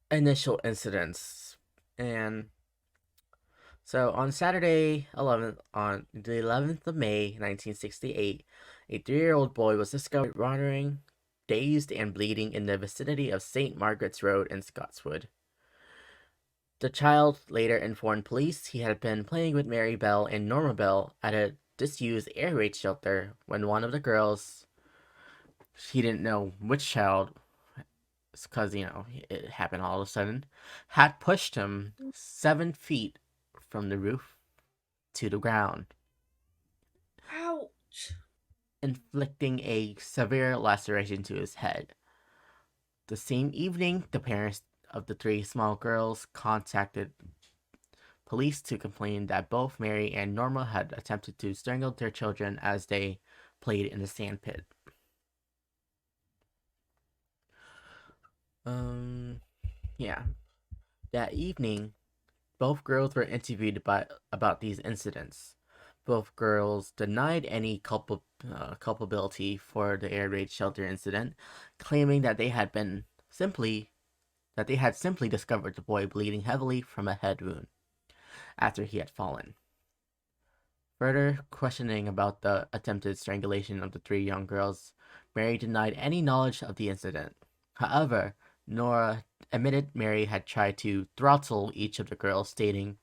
initial incidents, and so on Saturday 11th on the 11th of May 1968, a 3-year-old boy was discovered wandering, dazed and bleeding in the vicinity of St. Margaret's Road in Scotswood. The child later informed police he had been playing with Mary Bell and Norma Bell at a disused air raid shelter when one of the girls, he didn't know which child, because it happened all of a sudden, had pushed him 7 feet from the roof to the ground, Ouch. inflicting a severe laceration to his head. The same evening, the parents of the 3 small girls contacted police to complain that both Mary and Norma had attempted to strangle their children as they played in the sandpit. Um, yeah. That evening, both girls were interviewed about these incidents. Both girls denied any culpability for the air raid shelter incident, claiming that they had simply discovered the boy bleeding heavily from a head wound after he had fallen. Further questioning about the attempted strangulation of the 3 young girls, Mary denied any knowledge of the incident. However, Nora admitted Mary had tried to throttle each of the girls, stating,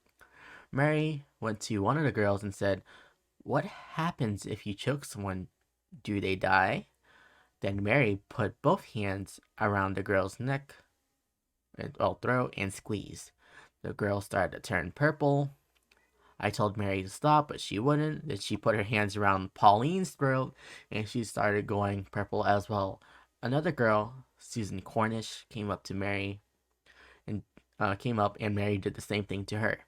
Mary went to one of the girls and said, "What happens if you choke someone? Do they die?" Then Mary put both hands around the girl's neck and throat and squeezed. The girl started to turn purple. I told Mary to stop, but she wouldn't. Then she put her hands around Pauline's throat and she started going purple as well. Another girl, Susan Cornish, came up to Mary and came up, and Mary did the same thing to her.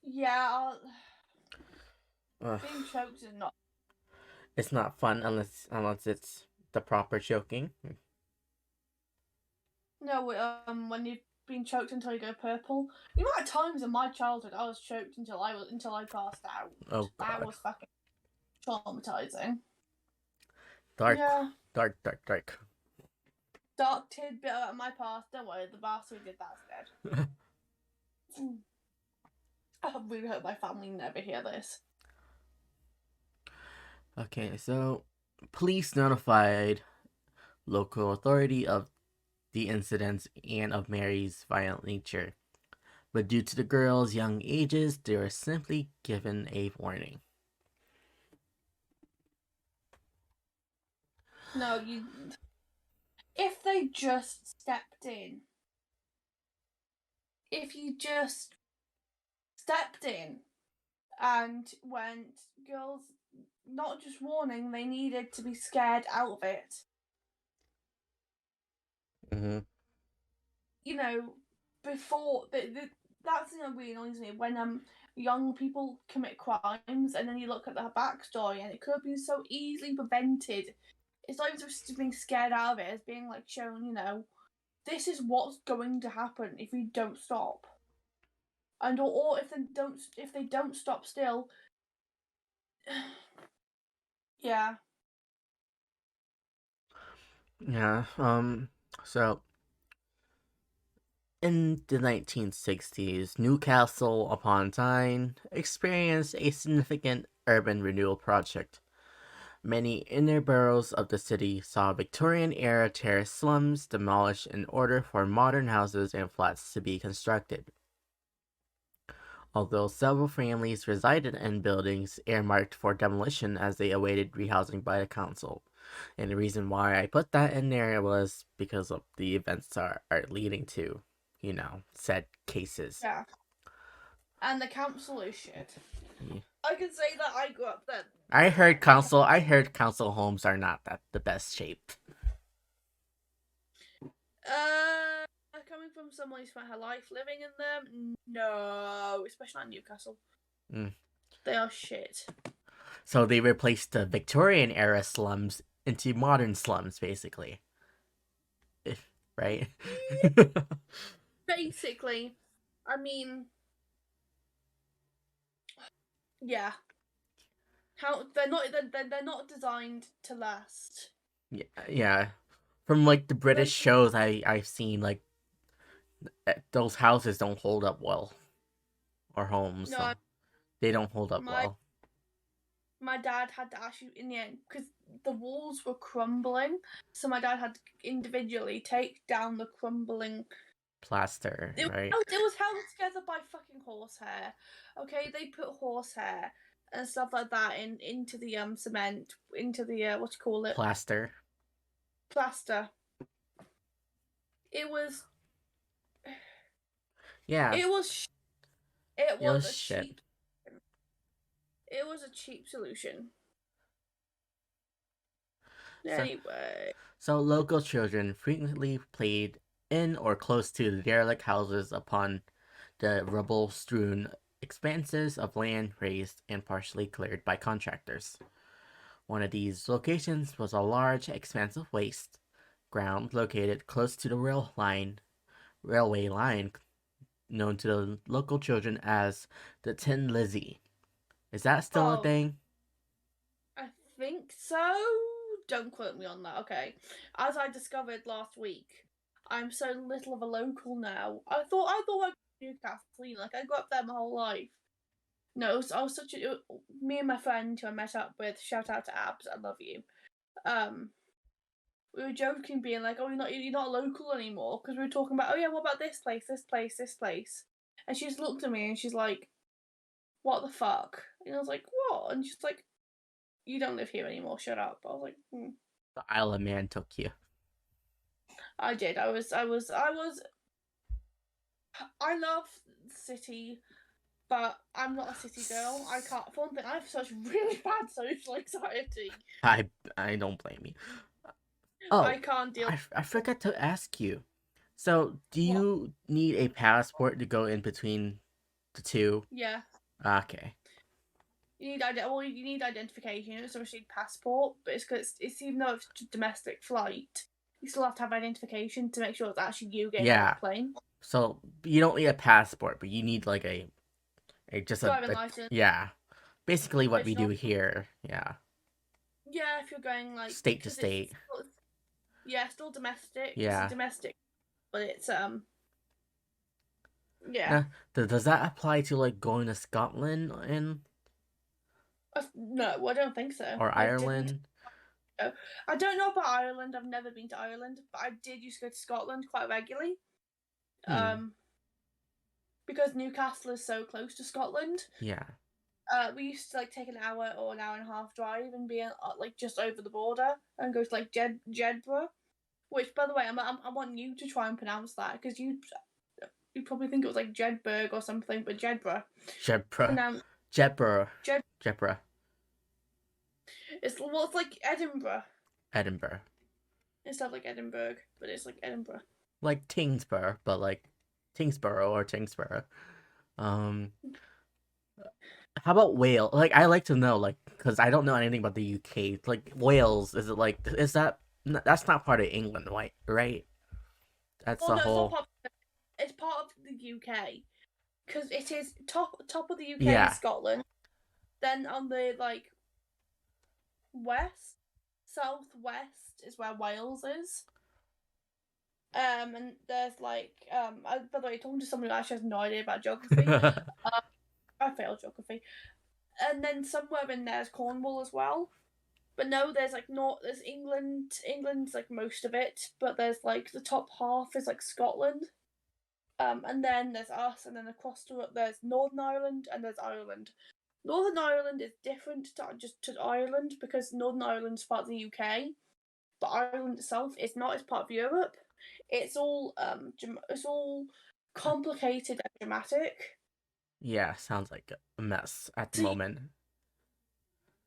Yeah, Ugh. being choked is not. It's not fun unless it's the proper choking. No, when you've been choked until you go purple. You know, at times in my childhood, I was choked until I passed out. Oh That god. was fucking traumatizing. Dark, Yeah, dark, dark, dark. dark tidbit about my past. Don't worry, the bastard did that instead. I really hope my family never hear this. Okay, so Police notified local authority of the incidents and of Mary's violent nature, but due to the girls' young ages, they were simply given a warning. No, you. If they just stepped in, if you just stepped in and went, girls, not just warning, they needed to be scared out of it. Mm-hmm. You know, before that's you know really annoys me when young people commit crimes and then you look at their backstory and it could have been so easily prevented. It's not even just being scared out of it, it's being like shown, you know, this is what's going to happen if you don't stop. And or if they don't stop still, yeah. Yeah. So in the 1960s, Newcastle upon Tyne experienced a significant urban renewal project. Many inner boroughs of the city saw Victorian-era terrace slums demolished in order for modern houses and flats to be constructed. Although several families resided in buildings earmarked for demolition as they awaited rehousing by the council. And the reason why I put that in there was because of the events are leading to, said cases. Yeah. And the council is shit. Yeah. I can say that I grew up then. I heard council homes are not that the best shape. Coming from someone who spent her life living in them, no, especially not in Newcastle. Mm. They are shit. So they replaced the Victorian era slums into modern slums, basically. Right? Basically, I mean, yeah. How they're not designed to last. Yeah. From like the British Like shows I've seen, like those houses don't hold up well, or homes, no, so they don't hold up my well. my dad had to actually in the end because the walls were crumbling, so my dad had to individually take down the crumbling. Plaster, right? It was held together by fucking horsehair. Okay, they put horsehair and stuff like that into the cement, into the what do you call it, Plaster. plaster. It was Yeah, it was it it was was a shit. cheap it was a cheap solution. So, Anyway, so local children frequently played in or close to the derelict houses upon the rubble-strewn expanses of land raised and partially cleared by contractors. One of these locations was a large expanse of waste ground located close to the railway line, known to the local children as the Tin Lizzie. Is that still a oh, thing? I think so. Don't quote me on that. Okay, as I discovered last week, I'm so little of a local now. I knew Kathleen. Like I grew up there my whole life. No, I was such a me and my friend who I met up with. Shout out to Abs, I love you. Um, we were joking, being like, "Oh, you're not local anymore," because we were talking about, "Oh yeah, what about this place, this place, this place?" And she just looked at me and she's like, "What the fuck?" And I was like, "What?" And she's like, "You don't live here anymore. Shut up." I was like, The Isle of Man took you. "I did. I was. I love the city." But I'm not a city girl. I can't. For one thing, I have such really bad social anxiety. I I don't blame you. I Oh, can't deal. I forgot to ask you. So, do What? you need a passport to go in between the two? Yeah. Okay. You need identification. It's obviously passport, but it's because it's even though it's a domestic flight, you still have to have identification to make sure it's actually you getting on the Yeah. plane. So you don't need a passport, but you need like a just Driving a license, yeah. Basically what we provisional. do here. Yeah. Yeah, if you're going like State to because it's state. still, yeah, still domestic. It's a Yeah. domestic, but it's yeah. Now, does that apply to like going to Scotland and No, I don't think so. or I didn't. Ireland? I don't know about Ireland. I've never been to Ireland, but I did used to go to Scotland quite regularly. Hmm. Because Newcastle is so close to Scotland. Yeah. We used to like take an hour or an hour and a half drive and be like just over the border and go to like Jedburgh, which by the way, I want you to try and pronounce that because you probably think it was like Jedburgh or something, but Jedburgh. Jebra. Pronounce Jebra. Jed. Jebra. It's like Edinburgh Edinburgh. instead of like Edinburgh, but it's like Edinburgh. Like Tingsborough, but like Tingsborough or Tingsborough. Um, how about Wales? Like, I like to know, like, because I don't know anything about the UK. Like, Wales, is it like, is that, that's not part of England, right? Right? That's Well, the no, it's not whole, part. It's part of the UK because it is top of the UK is yeah. Scotland. Then on the like west, southwest is where Wales is. And there's like by the way, talking to someone who actually has no idea about geography. I failed geography. And then somewhere in there's Cornwall as well. But no, there's like not there's England. England's like most of it, but there's like the top half is like Scotland. And then there's us, and then across the there's Northern Ireland and there's Ireland. Northern Ireland is different to just to Ireland because Northern Ireland's part of the UK, but Ireland itself is not. It's part of Europe. It's all complicated and dramatic. Yeah, sounds like a mess at the So moment.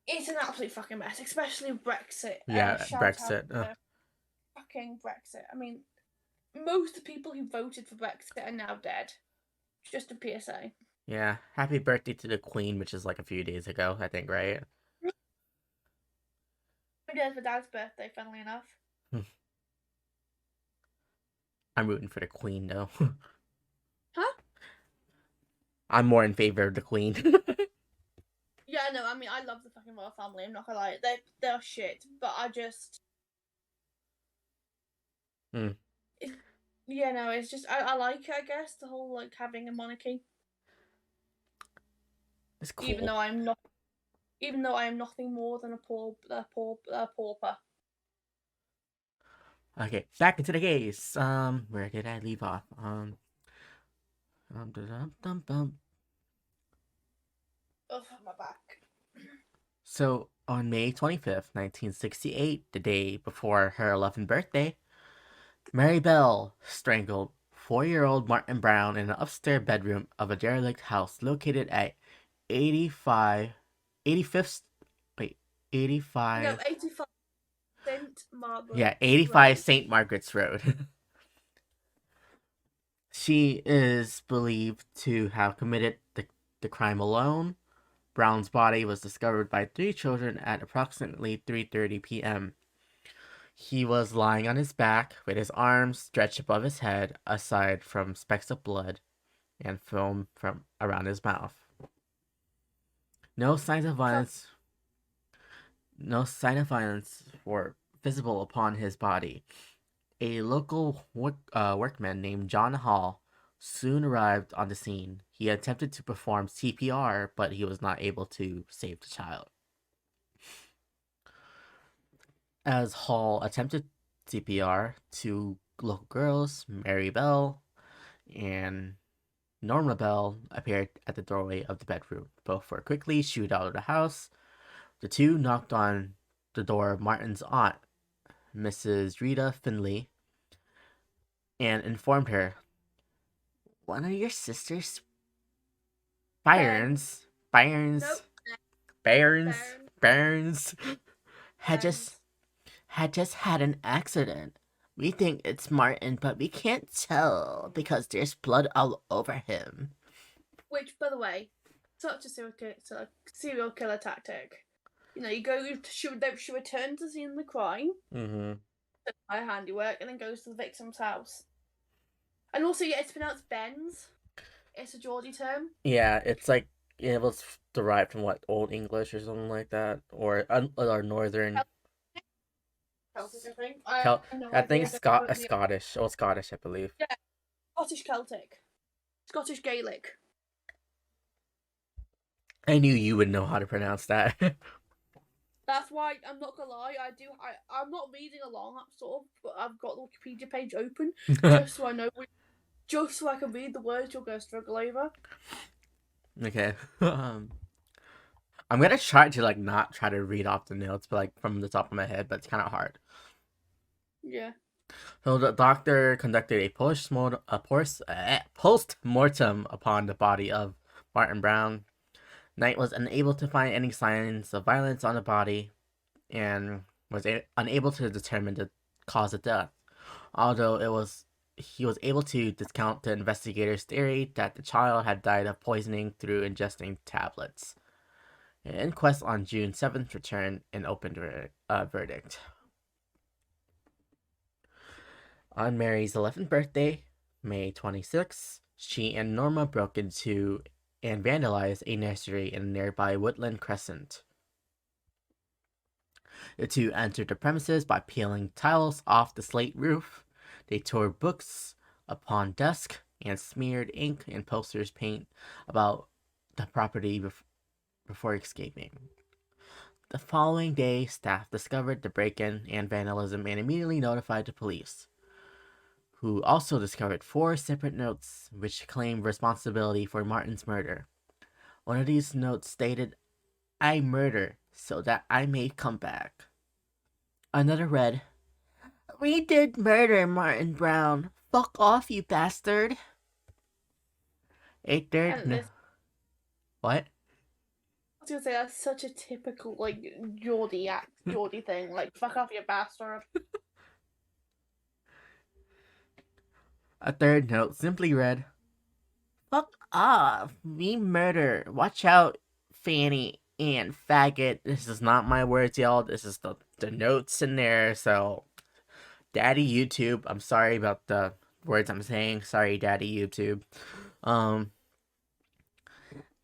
it's an absolute fucking mess, especially Brexit. Yeah, Shout out Brexit. to fucking Brexit. I mean, most of the people who voted for Brexit are now dead. Just a PSA. Yeah, happy birthday to the Queen, which is like a few days ago, I think, right? It is my dad's birthday, funnily enough. I'm rooting for the Queen, though. Huh? I'm more in favor of the Queen. Yeah, no, I mean, I love the fucking royal family. I'm not gonna lie, they're shit, but I just, Hmm. it, yeah, no, it's just I like it. I guess the whole like having a monarchy, It's even cool. though I'm not, even though I am nothing more than a pauper. Okay, back into the case. Where did I leave off? Dum, dum, dum. Ugh, my back. So, on May 25th, 1968, the day before her 11th birthday, Mary Bell strangled 4-year-old Martin Brown in an upstairs bedroom of a derelict house located at 85, 85th, wait, No, 85, 85 Saint Margaret yeah, 85 Road. St. Margaret's Road. She is believed to have committed the crime alone. Brown's body was discovered by 3 children at approximately 3:30 p.m. He was lying on his back with his arms stretched above his head, aside from specks of blood and foam from around his mouth. No signs of So, violence. No sign of violence were visible upon his body. A local workman named John Hall soon arrived on the scene. He attempted to perform CPR, but he was not able to save the child. As Hall attempted CPR, 2 local girls, Mary Bell and Norma Bell, appeared at the doorway of the bedroom. Both were quickly shooed out of the house. The two knocked on the door of Martin's aunt, Mrs. Rita Finley, and informed her, "One of your sisters, Ben, Byrnes, Byrnes, nope, Byrnes, Ben, Byrnes, had just Burns. had just had an accident. We think it's Martin, but we can't tell because there's blood all over him." Which, by the way, such a serial killer tactic. You know, you go, she returns to the scene of the crime, Mm-hmm. by handiwork, and then goes to the victim's house. And also, yeah, it's pronounced Ben's. It's a Geordie term. Yeah, it's like it was derived from what, Old English or something like that, or Northern Celtic, I think. I Kel. have no I think idea. Scottish. Oh, Scottish, I believe. Yeah, Scottish Celtic. Scottish Gaelic. I knew you would know how to pronounce that. That's That's why I'm not gonna lie. I'm not reading along, sort of, but I've got the Wikipedia page open just so I know, just so I can read the words you're gonna struggle over. Okay. I'm gonna try to like not try to read off the notes, but like from the top of my head, but it's kind of hard. Yeah. So the doctor conducted a post-mortem upon the body of Martin Brown. Knight was unable to find any signs of violence on the body and was unable to determine the cause of death. Although he was able to discount the investigators' theory that the child had died of poisoning through ingesting tablets. An inquest on June 7th returned an open verdict. On Mary's 11th birthday, May 26th, she and Norma broke into and vandalized a nursery in nearby Woodland Crescent. The two entered the premises by peeling tiles off the slate roof. They tore books upon desk and smeared ink and posters paint about the property before escaping. The following day, staff discovered the break-in and vandalism and immediately notified the police, who also discovered 4 separate notes which claimed responsibility for Martin's murder. One of these notes stated, "I murder so that I may come back." Another read, "We did murder Martin Brown. Fuck off, you bastard." A third And no- this, What? I was gonna say that's such a typical like Geordie thing. Like fuck off, you bastard. A third note simply read, "Fuck off. We murder. Watch out, Fanny and faggot." This is not my words, y'all. This is the notes in there. So, Daddy YouTube, I'm sorry about the words I'm saying. Sorry, Daddy YouTube. Um,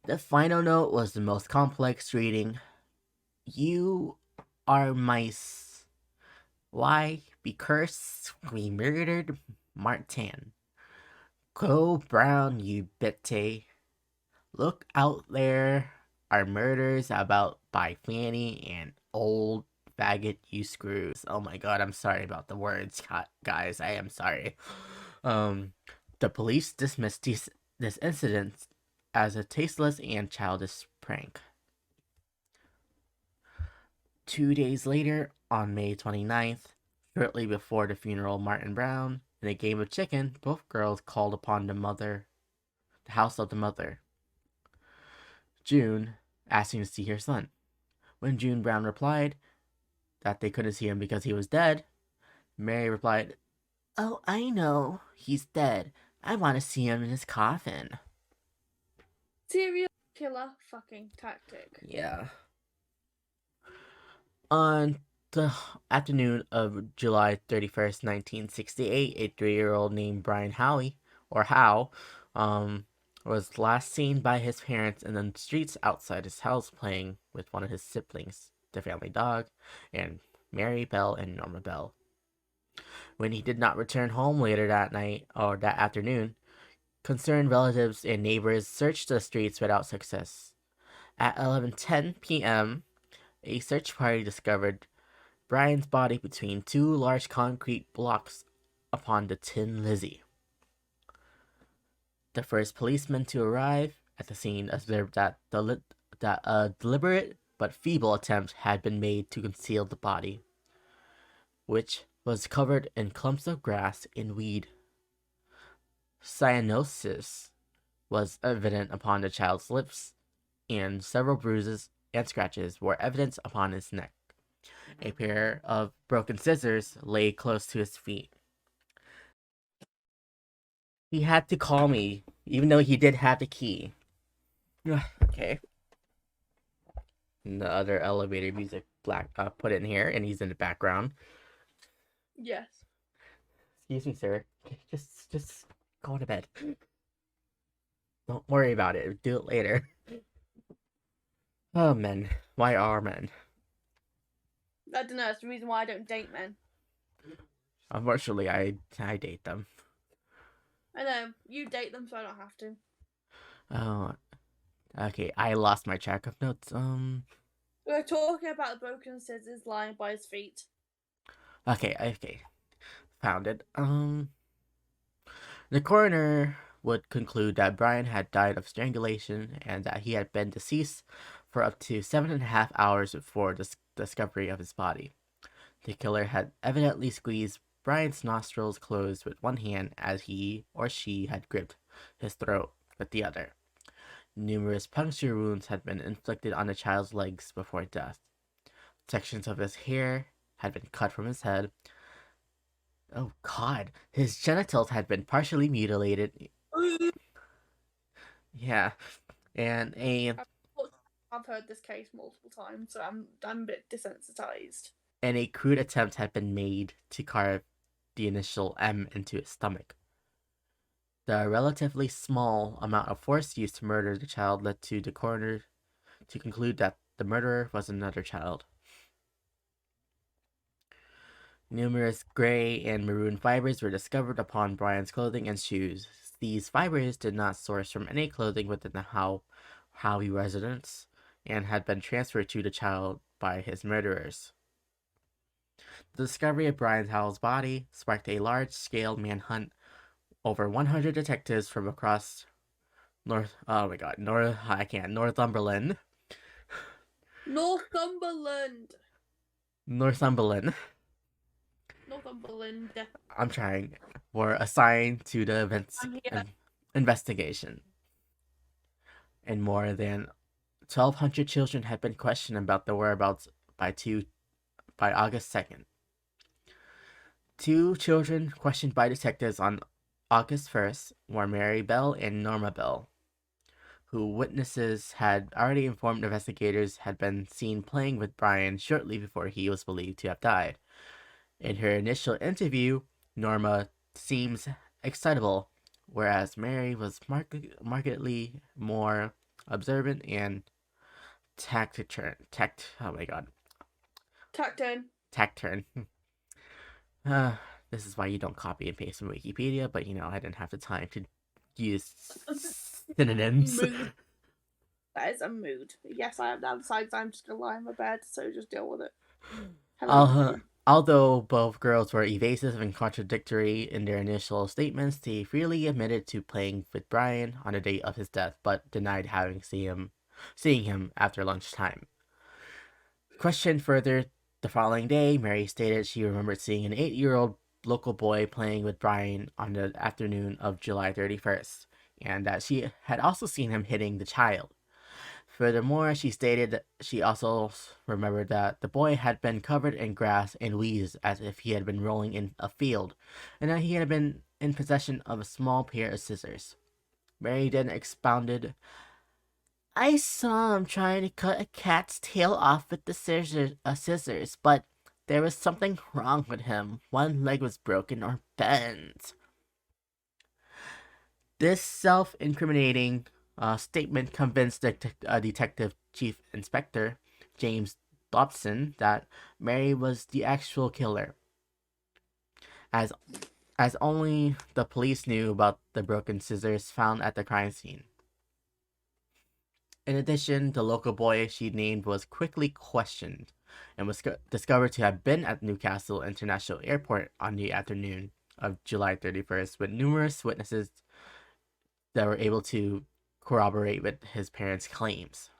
the final note was the most complex reading. "You are mice. Why? Because we murdered Martin. Go Brown, you bitty. Look out there are murders about by Fanny and old faggot you screws." Oh my god, I'm sorry about the words, guys. I am sorry. The police dismissed this incident as a tasteless and childish prank. 2 days later, on May 29th, shortly before the funeral of Martin Brown, in a game of chicken, both girls called upon the house of the mother, June, asking to see her son. When June Brown replied that they couldn't see him because he was dead, Mary replied, "Oh, I know. He's dead. I want to see him in his coffin." Serial killer fucking tactic. Yeah. On the afternoon of July 31st, 1968, a 3-year-old named Brian Howie, or Howe, was last seen by his parents in the streets outside his house playing with one of his siblings, the family dog, and Mary Bell and Norma Bell. When he did not return home later that night or that afternoon, concerned relatives and neighbors searched the streets without success. At 11:10 p.m., a search party discovered Brian's body between 2 large concrete blocks upon the Tin Lizzie. The first policeman to arrive at the scene observed that a deliberate but feeble attempt had been made to conceal the body, which was covered in clumps of grass and weed. Cyanosis was evident upon the child's lips, and several bruises and scratches were evident upon his neck. A pair of broken scissors lay close to his feet. He had to call me, even though he did have the key. Okay. And the other elevator music put in here, and he's in the background. Yes. Excuse me, sir. Just go to bed. Don't worry about it. Do it later. Oh, men. Why are men? I don't know. It's the reason why I don't date men. Unfortunately, I date them. I know you date them, so I don't have to. Oh, okay. I lost my track of notes. We're talking about the broken scissors lying by his feet. Okay, found it. The coroner would conclude that Brian had died of strangulation and that he had been deceased for up to 7.5 hours before the discovery of his body. The killer had evidently squeezed Brian's nostrils closed with one hand as he or she had gripped his throat with the other. Numerous puncture wounds had been inflicted on the child's legs before death. Sections of his hair had been cut from his head. Oh god, his genitals had been partially mutilated. Yeah, and I've heard this case multiple times, so I'm a bit desensitized. a crude attempt had been made to carve the initial M into his stomach. The relatively small amount of force used to murder the child led to the coroner to conclude that the murderer was another child. Numerous gray and maroon fibers were discovered upon Brian's clothing and shoes. These fibers did not source from any clothing within the Howie residence and had been transferred to the child by his murderers. The discovery of Brian Howell's body sparked a large-scale manhunt. Over 100 detectives from across Northumberland. Northumberland. I'm trying. Were assigned to the investigation. And more than 1,200 children had been questioned about their whereabouts by August 2nd. 2 children questioned by detectives on August 1st were Mary Bell and Norma Bell, who witnesses had already informed investigators had been seen playing with Brian shortly before he was believed to have died. In her initial interview, Norma seems excitable, whereas Mary was markedly more observant and taciturn. Taciturn. This is why you don't copy and paste from Wikipedia, but I didn't have the time to use synonyms. Mood. That is a mood. Yes, I have downsides. I'm just gonna lie in my bed, so just deal with it. Although both girls were evasive and contradictory in their initial statements, they freely admitted to playing with Brian on the date of his death, but denied having seeing him after lunchtime. Questioned further the following day, Mary stated she remembered seeing an 8-year-old local boy playing with Brian on the afternoon of July 31st, and that she had also seen him hitting the child. Furthermore, she stated that she also remembered that the boy had been covered in grass and weeds as if he had been rolling in a field, and that he had been in possession of a small pair of scissors. Mary then expounded, "I saw him trying to cut a cat's tail off with the scissors, but there was something wrong with him. One leg was broken or bent." This self-incriminating statement convinced Detective Chief Inspector James Dobson that Mary was the actual killer, as only the police knew about the broken scissors found at the crime scene. In addition, the local boy she named was quickly questioned and was discovered to have been at Newcastle International Airport on the afternoon of July 31st, with numerous witnesses that were able to corroborate with his parents' claims.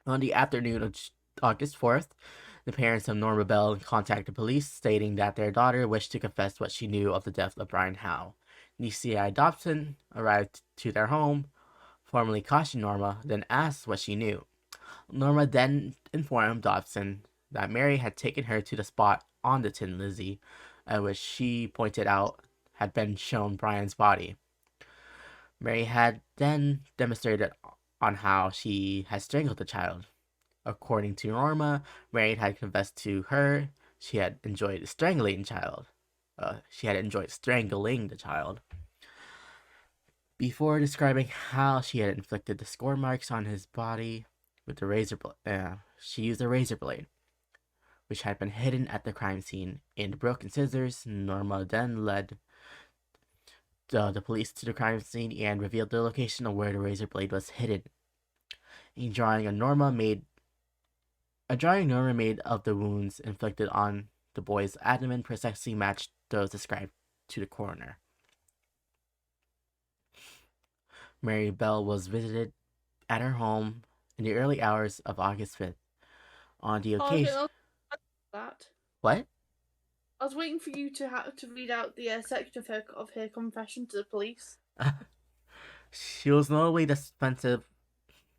On the afternoon of August 4th, the parents of Norma Bell contacted police stating that their daughter wished to confess what she knew of the death of Brian Howe. DCI Dobson arrived to their home, formally cautioned Norma, then asked what she knew. Norma then informed Dobson that Mary had taken her to the spot on the Tin Lizzie, at which she pointed out had been shown Brian's body. Mary had then demonstrated on how she had strangled the child. According to Norma, Mary had confessed to her she had enjoyed strangling the child. Before describing how she had inflicted the score marks on his body with the razor blade, she used a razor blade, which had been hidden at the crime scene, and the broken scissors. Norma then led the police to the crime scene and revealed the location of where the razor blade was hidden. A drawing of Norma made a drawing Norma made of the wounds inflicted on the boy's abdomen precisely matched those described to the coroner. Mary Bell was visited at her home in the early hours of August 5th. On the Oh, okay, occasion, that. what? I was waiting for you to read out the section of her confession to the police. She was notably defensive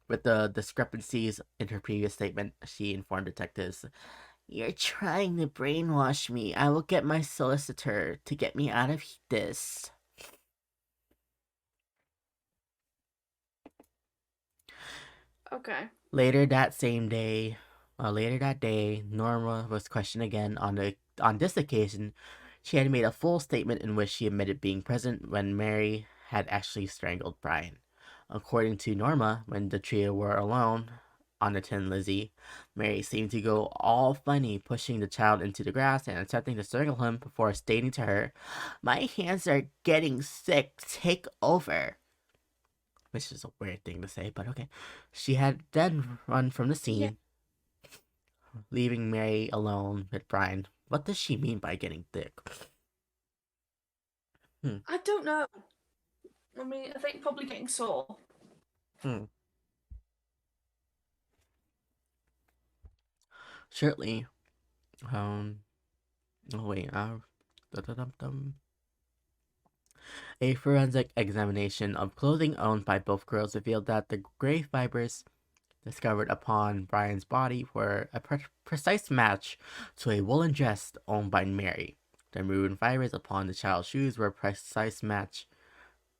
with the discrepancies in her previous statement. She informed detectives, "You're trying to brainwash me. I will get my solicitor to get me out of this." Okay. Later that day, Norma was questioned again. On this occasion, she had made a full statement in which she admitted being present when Mary had actually strangled Brian. According to Norma, when the trio were alone on the Tin Lizzie, Mary seemed to go all funny, pushing the child into the grass and attempting to strangle him before stating to her, "My hands are getting sick. Take over." Which is a weird thing to say, but okay. She had then run from the Yeah. scene, leaving Mary alone with Brian. What does she mean by getting thick? Hmm. I don't know. I mean, I think probably getting sore. Hmm. Shortly, oh wait, dum-dum-dum. A forensic examination of clothing owned by both girls revealed that the gray fibers discovered upon Brian's body were a precise match to a woolen dress owned by Mary. The maroon fibers upon the child's shoes were a precise match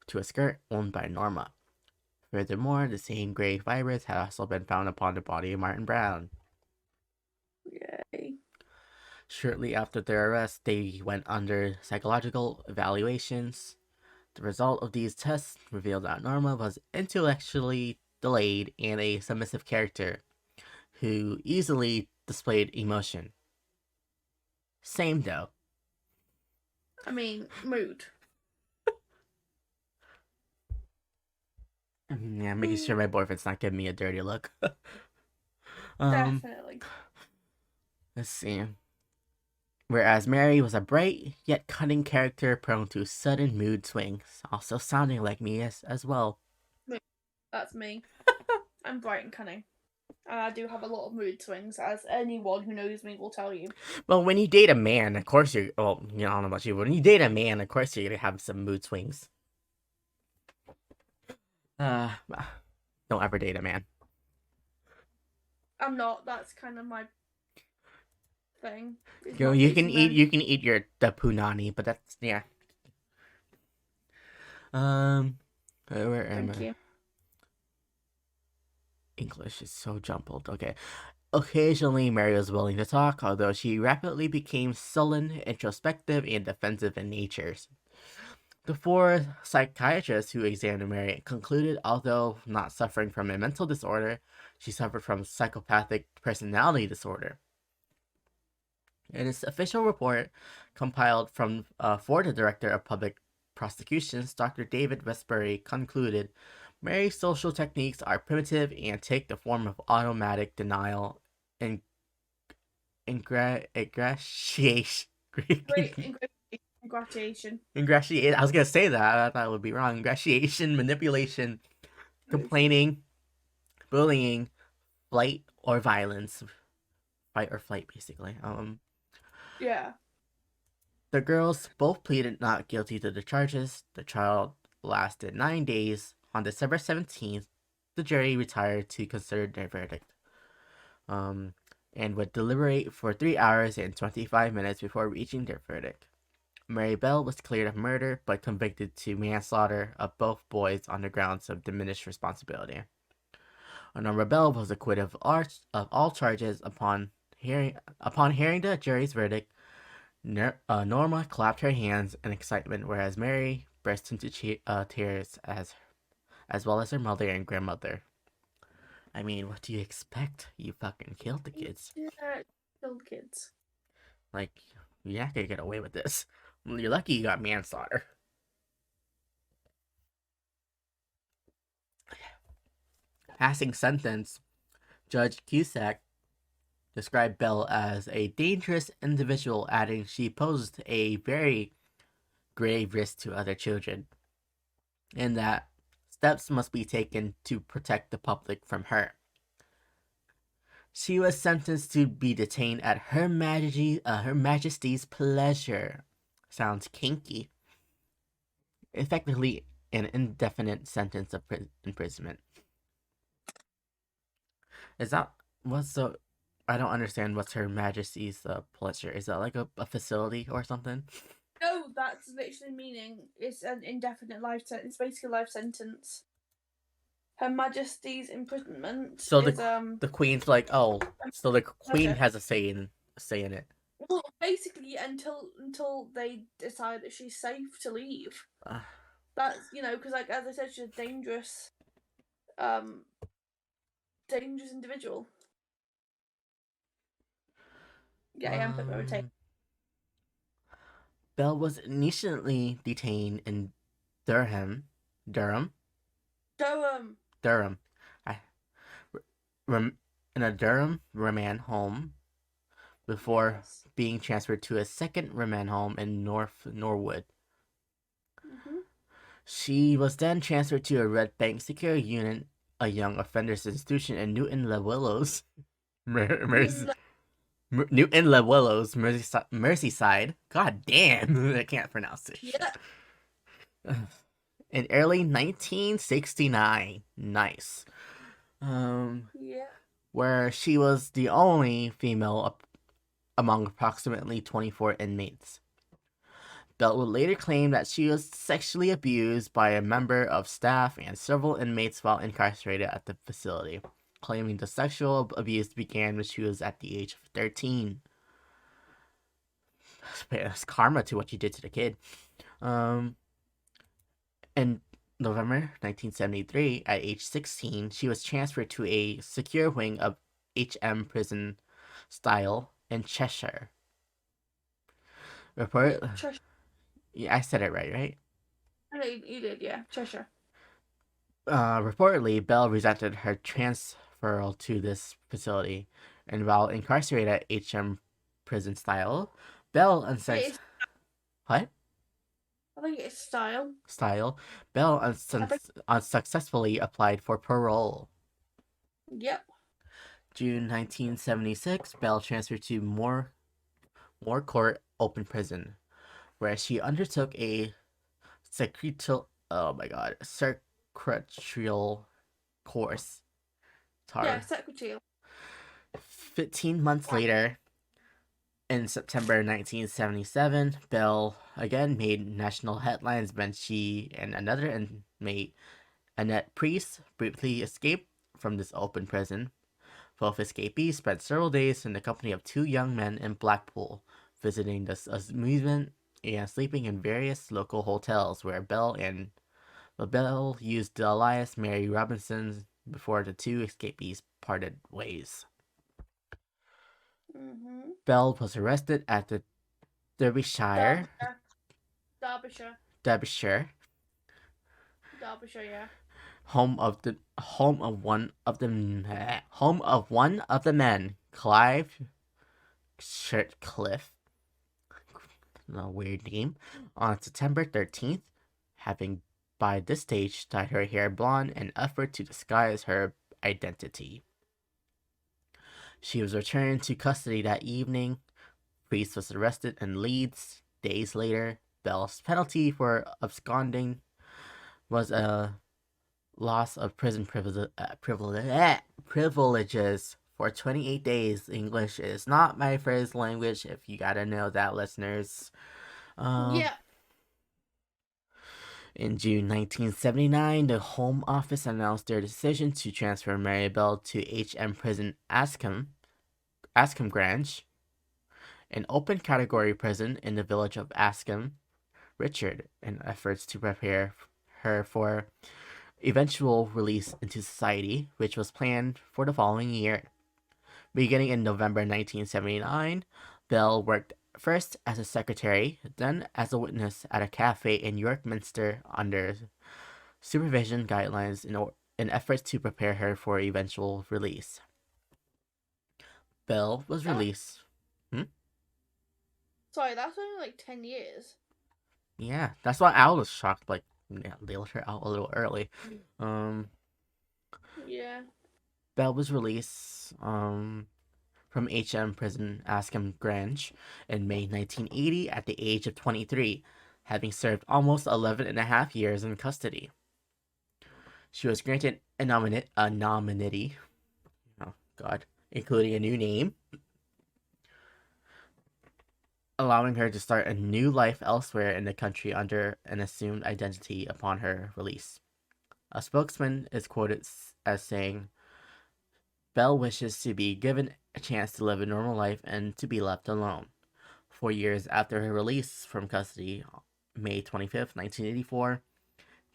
to a skirt owned by Norma. Furthermore, the same gray fibers had also been found upon the body of Martin Brown. Yay. Shortly after their arrest, they went under psychological evaluations. The result of these tests revealed that Norma was intellectually delayed and a submissive character who easily displayed emotion. Same though. I mean, mood. Yeah, making sure my boyfriend's not giving me a dirty look. um, Definitely. let's see. Whereas Mary was a bright yet cunning character prone to sudden mood swings, also sounding like me as well. Mood. That's me. I'm bright and cunning. And I do have a lot of mood swings, as anyone who knows me will tell you. Well, when you date a man, of course you're. Well, I don't know about you, but when you date a man, of course you're gonna have some mood swings. Uh, don't ever date a man. I'm not. That's kind of my thing. It's You know, not dating men. you can eat the punani, but that's yeah. Where am Thank I? you. English is so jumbled. Okay. Occasionally, Mary was willing to talk, although she rapidly became sullen, introspective, and defensive in nature. The four psychiatrists who examined Mary concluded, although not suffering from a mental disorder, she suffered from psychopathic personality disorder. In its official report, compiled for the Director of Public Prosecutions, Dr. David Westbury concluded, Mary's social techniques are primitive and take the form of automatic denial and ingratiation. Great ingratiation. Ingratiation. I was gonna say that. I thought it would be wrong. Ingratiation, manipulation, complaining, bullying, flight or violence, fight or flight, basically. Yeah. The girls both pleaded not guilty to the charges. The trial lasted 9 days. On December 17th, the jury retired to consider their verdict. And would deliberate for 3 hours and 25 minutes before reaching their verdict. Mary Bell was cleared of murder, but convicted to manslaughter of both boys on the grounds of diminished responsibility. Norma Bell was acquitted of all charges upon hearing the jury's verdict. Norma clapped her hands in excitement, whereas Mary burst into tears as well as her mother and grandmother. I mean, what do you expect? You fucking killed the kids. Yeah. Killed kids. Like, you're not gonna get away with this. You're lucky you got manslaughter. passing sentence, Judge Cusack described Bell as a dangerous individual, adding she posed a very grave risk to other children, and that steps must be taken to protect the public from her. She was sentenced to be detained at Her Majesty's pleasure. Sounds kinky. Effectively, an indefinite sentence of imprisonment. Is that what's the? I don't understand what's Her Majesty's pleasure. Is that like a facility or something? No, that's literally meaning it's an indefinite life sentence. It's basically a life sentence. Her Majesty's imprisonment So is the queen's like, oh, so the queen pleasure. has a say in it. Well, basically until they decide that she's safe to leave. Uh, That's because like as I said, she's a um dangerous individual. Yeah, I am put my rotate. um, Bell was initially detained in Durham, Durham, So Durham, I, rem, in a Durham remand home before yes. being transferred to a second remand home in North Norwood. Mhm. She was then transferred to a Red Bank Secure Unit, a young offenders institution in Newton Le Willows, Newton Le Willows, Merseyside. God damn, I can't pronounce this shit. Yeah. In early 1969, nice. Yeah. Where she was the only female among approximately 24 inmates. Bell would later claim that she was sexually abused by a member of staff and several inmates while incarcerated at the facility, claiming the sexual abuse began when she was at the age of 13. It's karma to what you did to the kid. Um, in November 1973, at age 16, she was transferred to a secure wing of HM prison style in Cheshire. Report. Cheshire. Yeah, I said it right, right? You did, yeah. Cheshire. Reportedly, Bell resented her transferal to this facility, and while incarcerated at HM prison style, Bell It's, what I think it's style. style Bell I think. unsuccessfully applied for parole. Yep. June 1976, Bell transferred to Moore Court Open Prison, where she undertook a secretarial course. Yeah, Tar. secretary. 15 months later, in September 1977, Bell again made national headlines when she and another inmate, Annette Priest, briefly escaped from this open prison. Both escapees spent several days in the company of two young men in Blackpool, visiting the amusement and sleeping in various local hotels where Bell used the alias Mary Robinson before the two escapees parted ways. Mm-hmm. Bell was arrested at the Derbyshire, Derbyshire. Derbyshire. Derbyshire, Derbyshire, yeah. home of one of the men, Clive Shirtcliffe, a weird name, on September 13th, having by this stage dyed her hair blonde in an effort to disguise her identity. She was returned to custody that evening. Priest was arrested in Leeds. Days later, Bell's penalty for absconding was a loss of prison privileges for 28 days. English is not my first language, if you gotta know that, listeners. Um, Yeah. in June 1979, the Home Office announced their decision to transfer Mary Bell to HM Prison Askham Grange, an open category prison in the village of Askham. Richard, in efforts to prepare her for eventual release into society, which was planned for the following year. Beginning in November 1979, Bell worked first as a secretary, then as a witness at a cafe in York Minster under supervision guidelines in efforts to prepare her for eventual release. Bell was That released. Hmm? sorry, that's only like 10 years. Yeah, that's why I was shocked. Like, yeah, they let her out a little early. Um, Yeah. Bell was released from HM prison Askham Grange in May 1980 at the age of 23, having served almost 11 and a half years in custody. She was granted a nominee, oh god, including a new name, allowing her to start a new life elsewhere in the country under an assumed identity upon her release. A spokesman is quoted as saying, Bell wishes to be given a chance to live a normal life and to be left alone. 4 years after her release from custody, May 25th, 1984,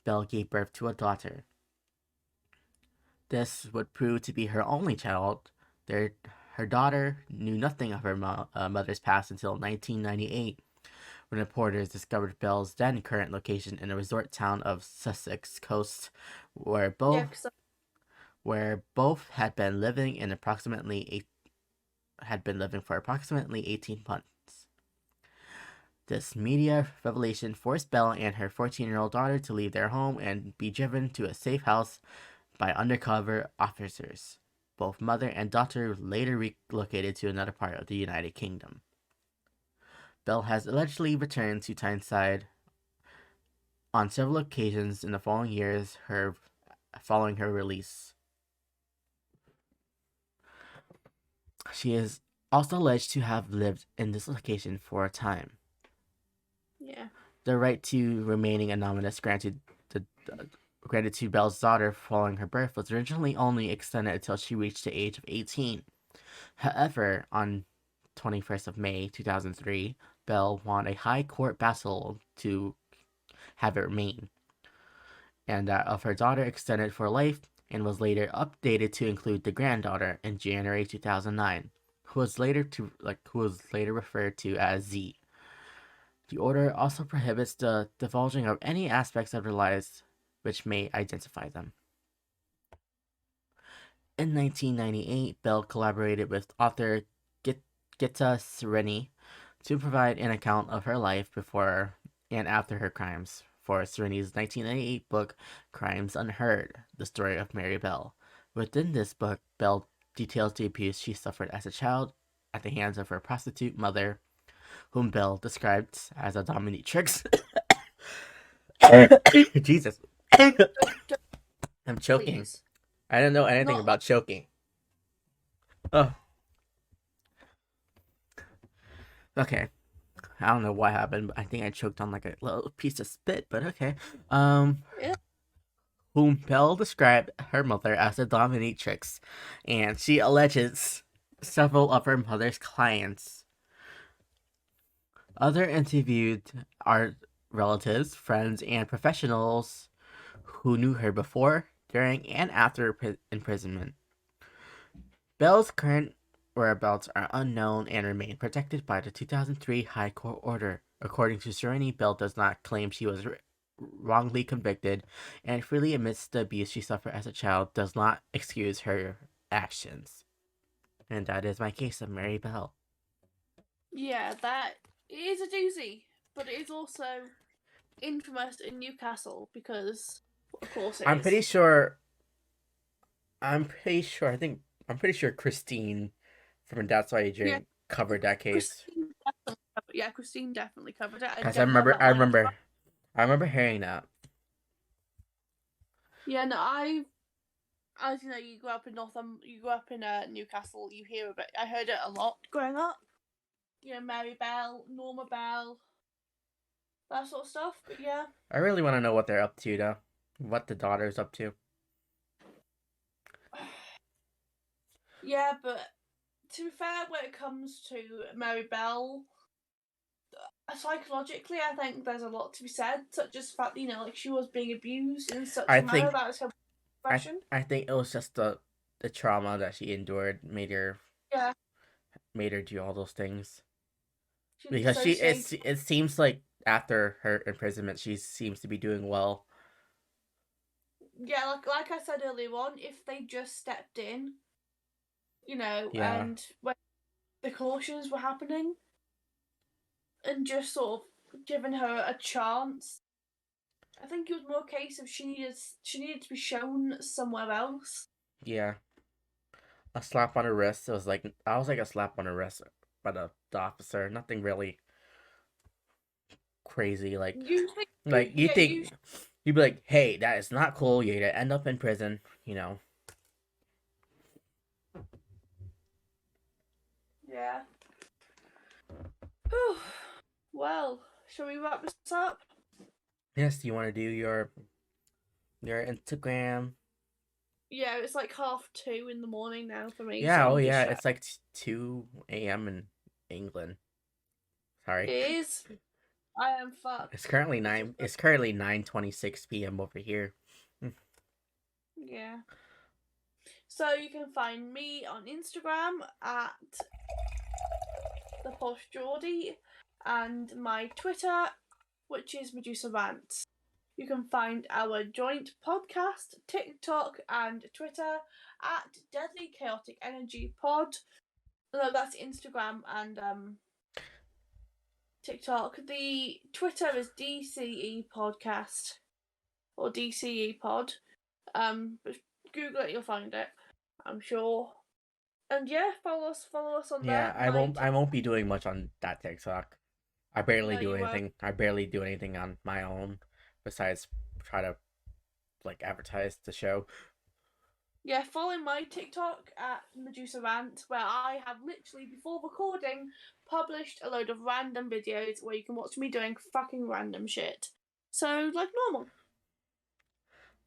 Bell gave birth to a daughter. This would prove to be her only child. Her daughter knew nothing of her mother's past until 1998, when reporters discovered Bell's then current location in a resort town of Sussex Coast, where Yeah, both because where both had been living for approximately 18 months. This media revelation forced Belle and her 14-year-old daughter to leave their home and be driven to a safe house by undercover officers. Both mother and daughter later relocated to another part of the United Kingdom. Belle has allegedly returned to Tyneside on several occasions in the following years following her release. She is also alleged to have lived in this location for a time. yeah, The right to remaining anonymous granted to Belle's daughter following her birth was originally only extended until she reached the age of 18. However, on 21st of May 2003, Belle won a high court battle to have it remain, and that of her daughter extended for life and was later updated to include the granddaughter in January 2009, who was later referred to as Z. The order also prohibits the divulging of any aspects of their lives which may identify them. In 1998, Bell collaborated with author Gitta Sereni to provide an account of her life before and after her crimes for Sereni's 1998 book, Crimes Unheard, The Story of Mary Bell. Within this book, Bell details the abuse she suffered as a child at the hands of her prostitute mother, whom Bell described as a dominatrix. Jesus. don't, I'm choking. please. I don't know anything Not like about choking. Oh, okay. I don't know what happened, but I think I choked on like a little piece of spit, but okay. Um, yeah, whom Bell described her mother as a dominatrix, and she alleges several of her mother's clients. Other interviewed are relatives, friends, and professionals who knew her before, during, and after imprisonment. Bell's current whereabouts are unknown and remain protected by the 2003 High Court order. According to Sereni, Bell does not claim she was wrongly convicted and freely admits the abuse she suffered as a child does not excuse her actions. And that is my case of Mary Bell. yeah, that it is a doozy, but it is also infamous in Newcastle because, of course, it I'm is. pretty sure. I'm pretty sure. I'm pretty sure Christine from That's Why You Yeah, Drink covered that case. Christine definitely covered it. I Cause definitely have that line as well. I remember hearing that. Yeah, no, as you know, you grew up in you grew up in Newcastle. You hear about. I heard it a lot growing up. You know, Mary Bell, Norma Bell, that sort of stuff. But yeah, I really want to know what they're up to, though. What the daughter's up to. yeah, but to be fair, when it comes to Mary Bell, psychologically, I think there's a lot to be said, such as the fact that, like she was being abused in such I a manner think that was her expression. I think it was just the trauma that she endured Yeah, made her do all those things. she Because dissociated. it seems like after her imprisonment, she seems to be doing well. yeah, like I said earlier on, if they just stepped in, Yeah, and when the cautions were happening, and just sort of given her a chance, I think it was more a case of she needed to be shown somewhere else. yeah. A slap on the wrist. It was like I was like a slap on the wrist by the officer. Nothing really crazy. Usually, Like you yeah, think you'd be like, hey, that is not cool. You're gonna end up in prison. You know. yeah. Well, shall we wrap this up? Yes. Do you want to do your Instagram? Yeah, it's like 2:30 in the morning now for me, so Yeah. Oh I'm yeah. just. It's like 2 a.m. in England. It Sorry. is. I am fucked. It's currently 9:26 p.m. over here. Yeah. So you can find me on Instagram at the Posh Geordie and my Twitter, which is Medusa Rants. You can find our joint podcast, TikTok, and Twitter at Deadly Chaotic Energy Pod. No, that's Instagram and TikTok. The Twitter is DCE Podcast or DCE Pod. But Google it, you'll find it, I'm sure. And yeah, follow us on Yeah, there. My I won't be doing much on that TikTok. I barely No, do you won't. anything. I barely do anything on my own besides try to like advertise the show. Yeah, follow my TikTok at Medusa Rant, where I have literally, before recording, published a load of random videos where you can watch me doing fucking random shit. So, like normal.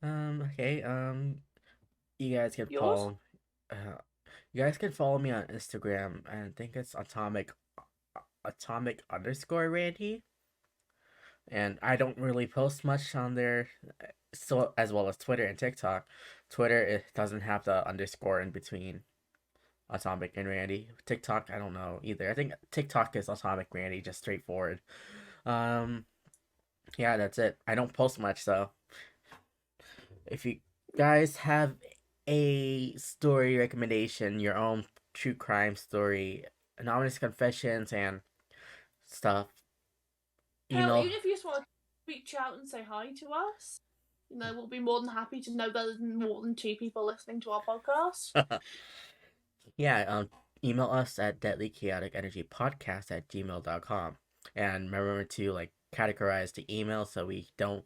Okay. You guys can Yours? follow. Uh, you guys can follow me on Instagram. I think it's atomic underscore Randy. And I don't really post much on there, so as well as Twitter and TikTok. Twitter it doesn't have the underscore in between Atomic and Randy. TikTok I don't know either. I think TikTok is Atomic Randy, just straightforward. Um, yeah, that's it. I don't post much, so if you guys have a story recommendation, your own true crime story, anonymous confessions and stuff, Hell, email. even if you just want to reach out and say hi to us, we'll be more than happy to know there's more than two people listening to our podcast. Yeah, email us at deadlychaoticenergypodcast@gmail.com. And remember to like categorize the email so we don't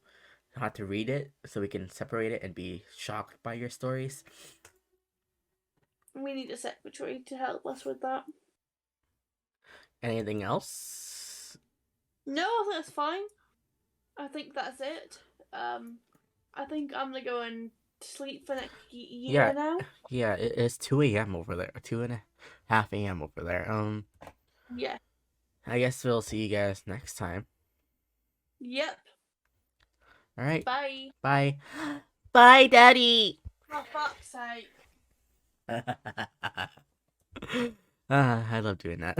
have to read it, so we can separate it and be shocked by your stories. We need a secretary to help us with that. Anything else? No, I think that's fine. I think that's it. I think I'm gonna go and sleep for next year Yeah, now. yeah, it is 2 a.m. over there. 2.5 a.m. over there. Yeah. I guess we'll see you guys next time. Yep. All right. Bye. Bye. Bye, Daddy. For fuck's sake. I love doing that.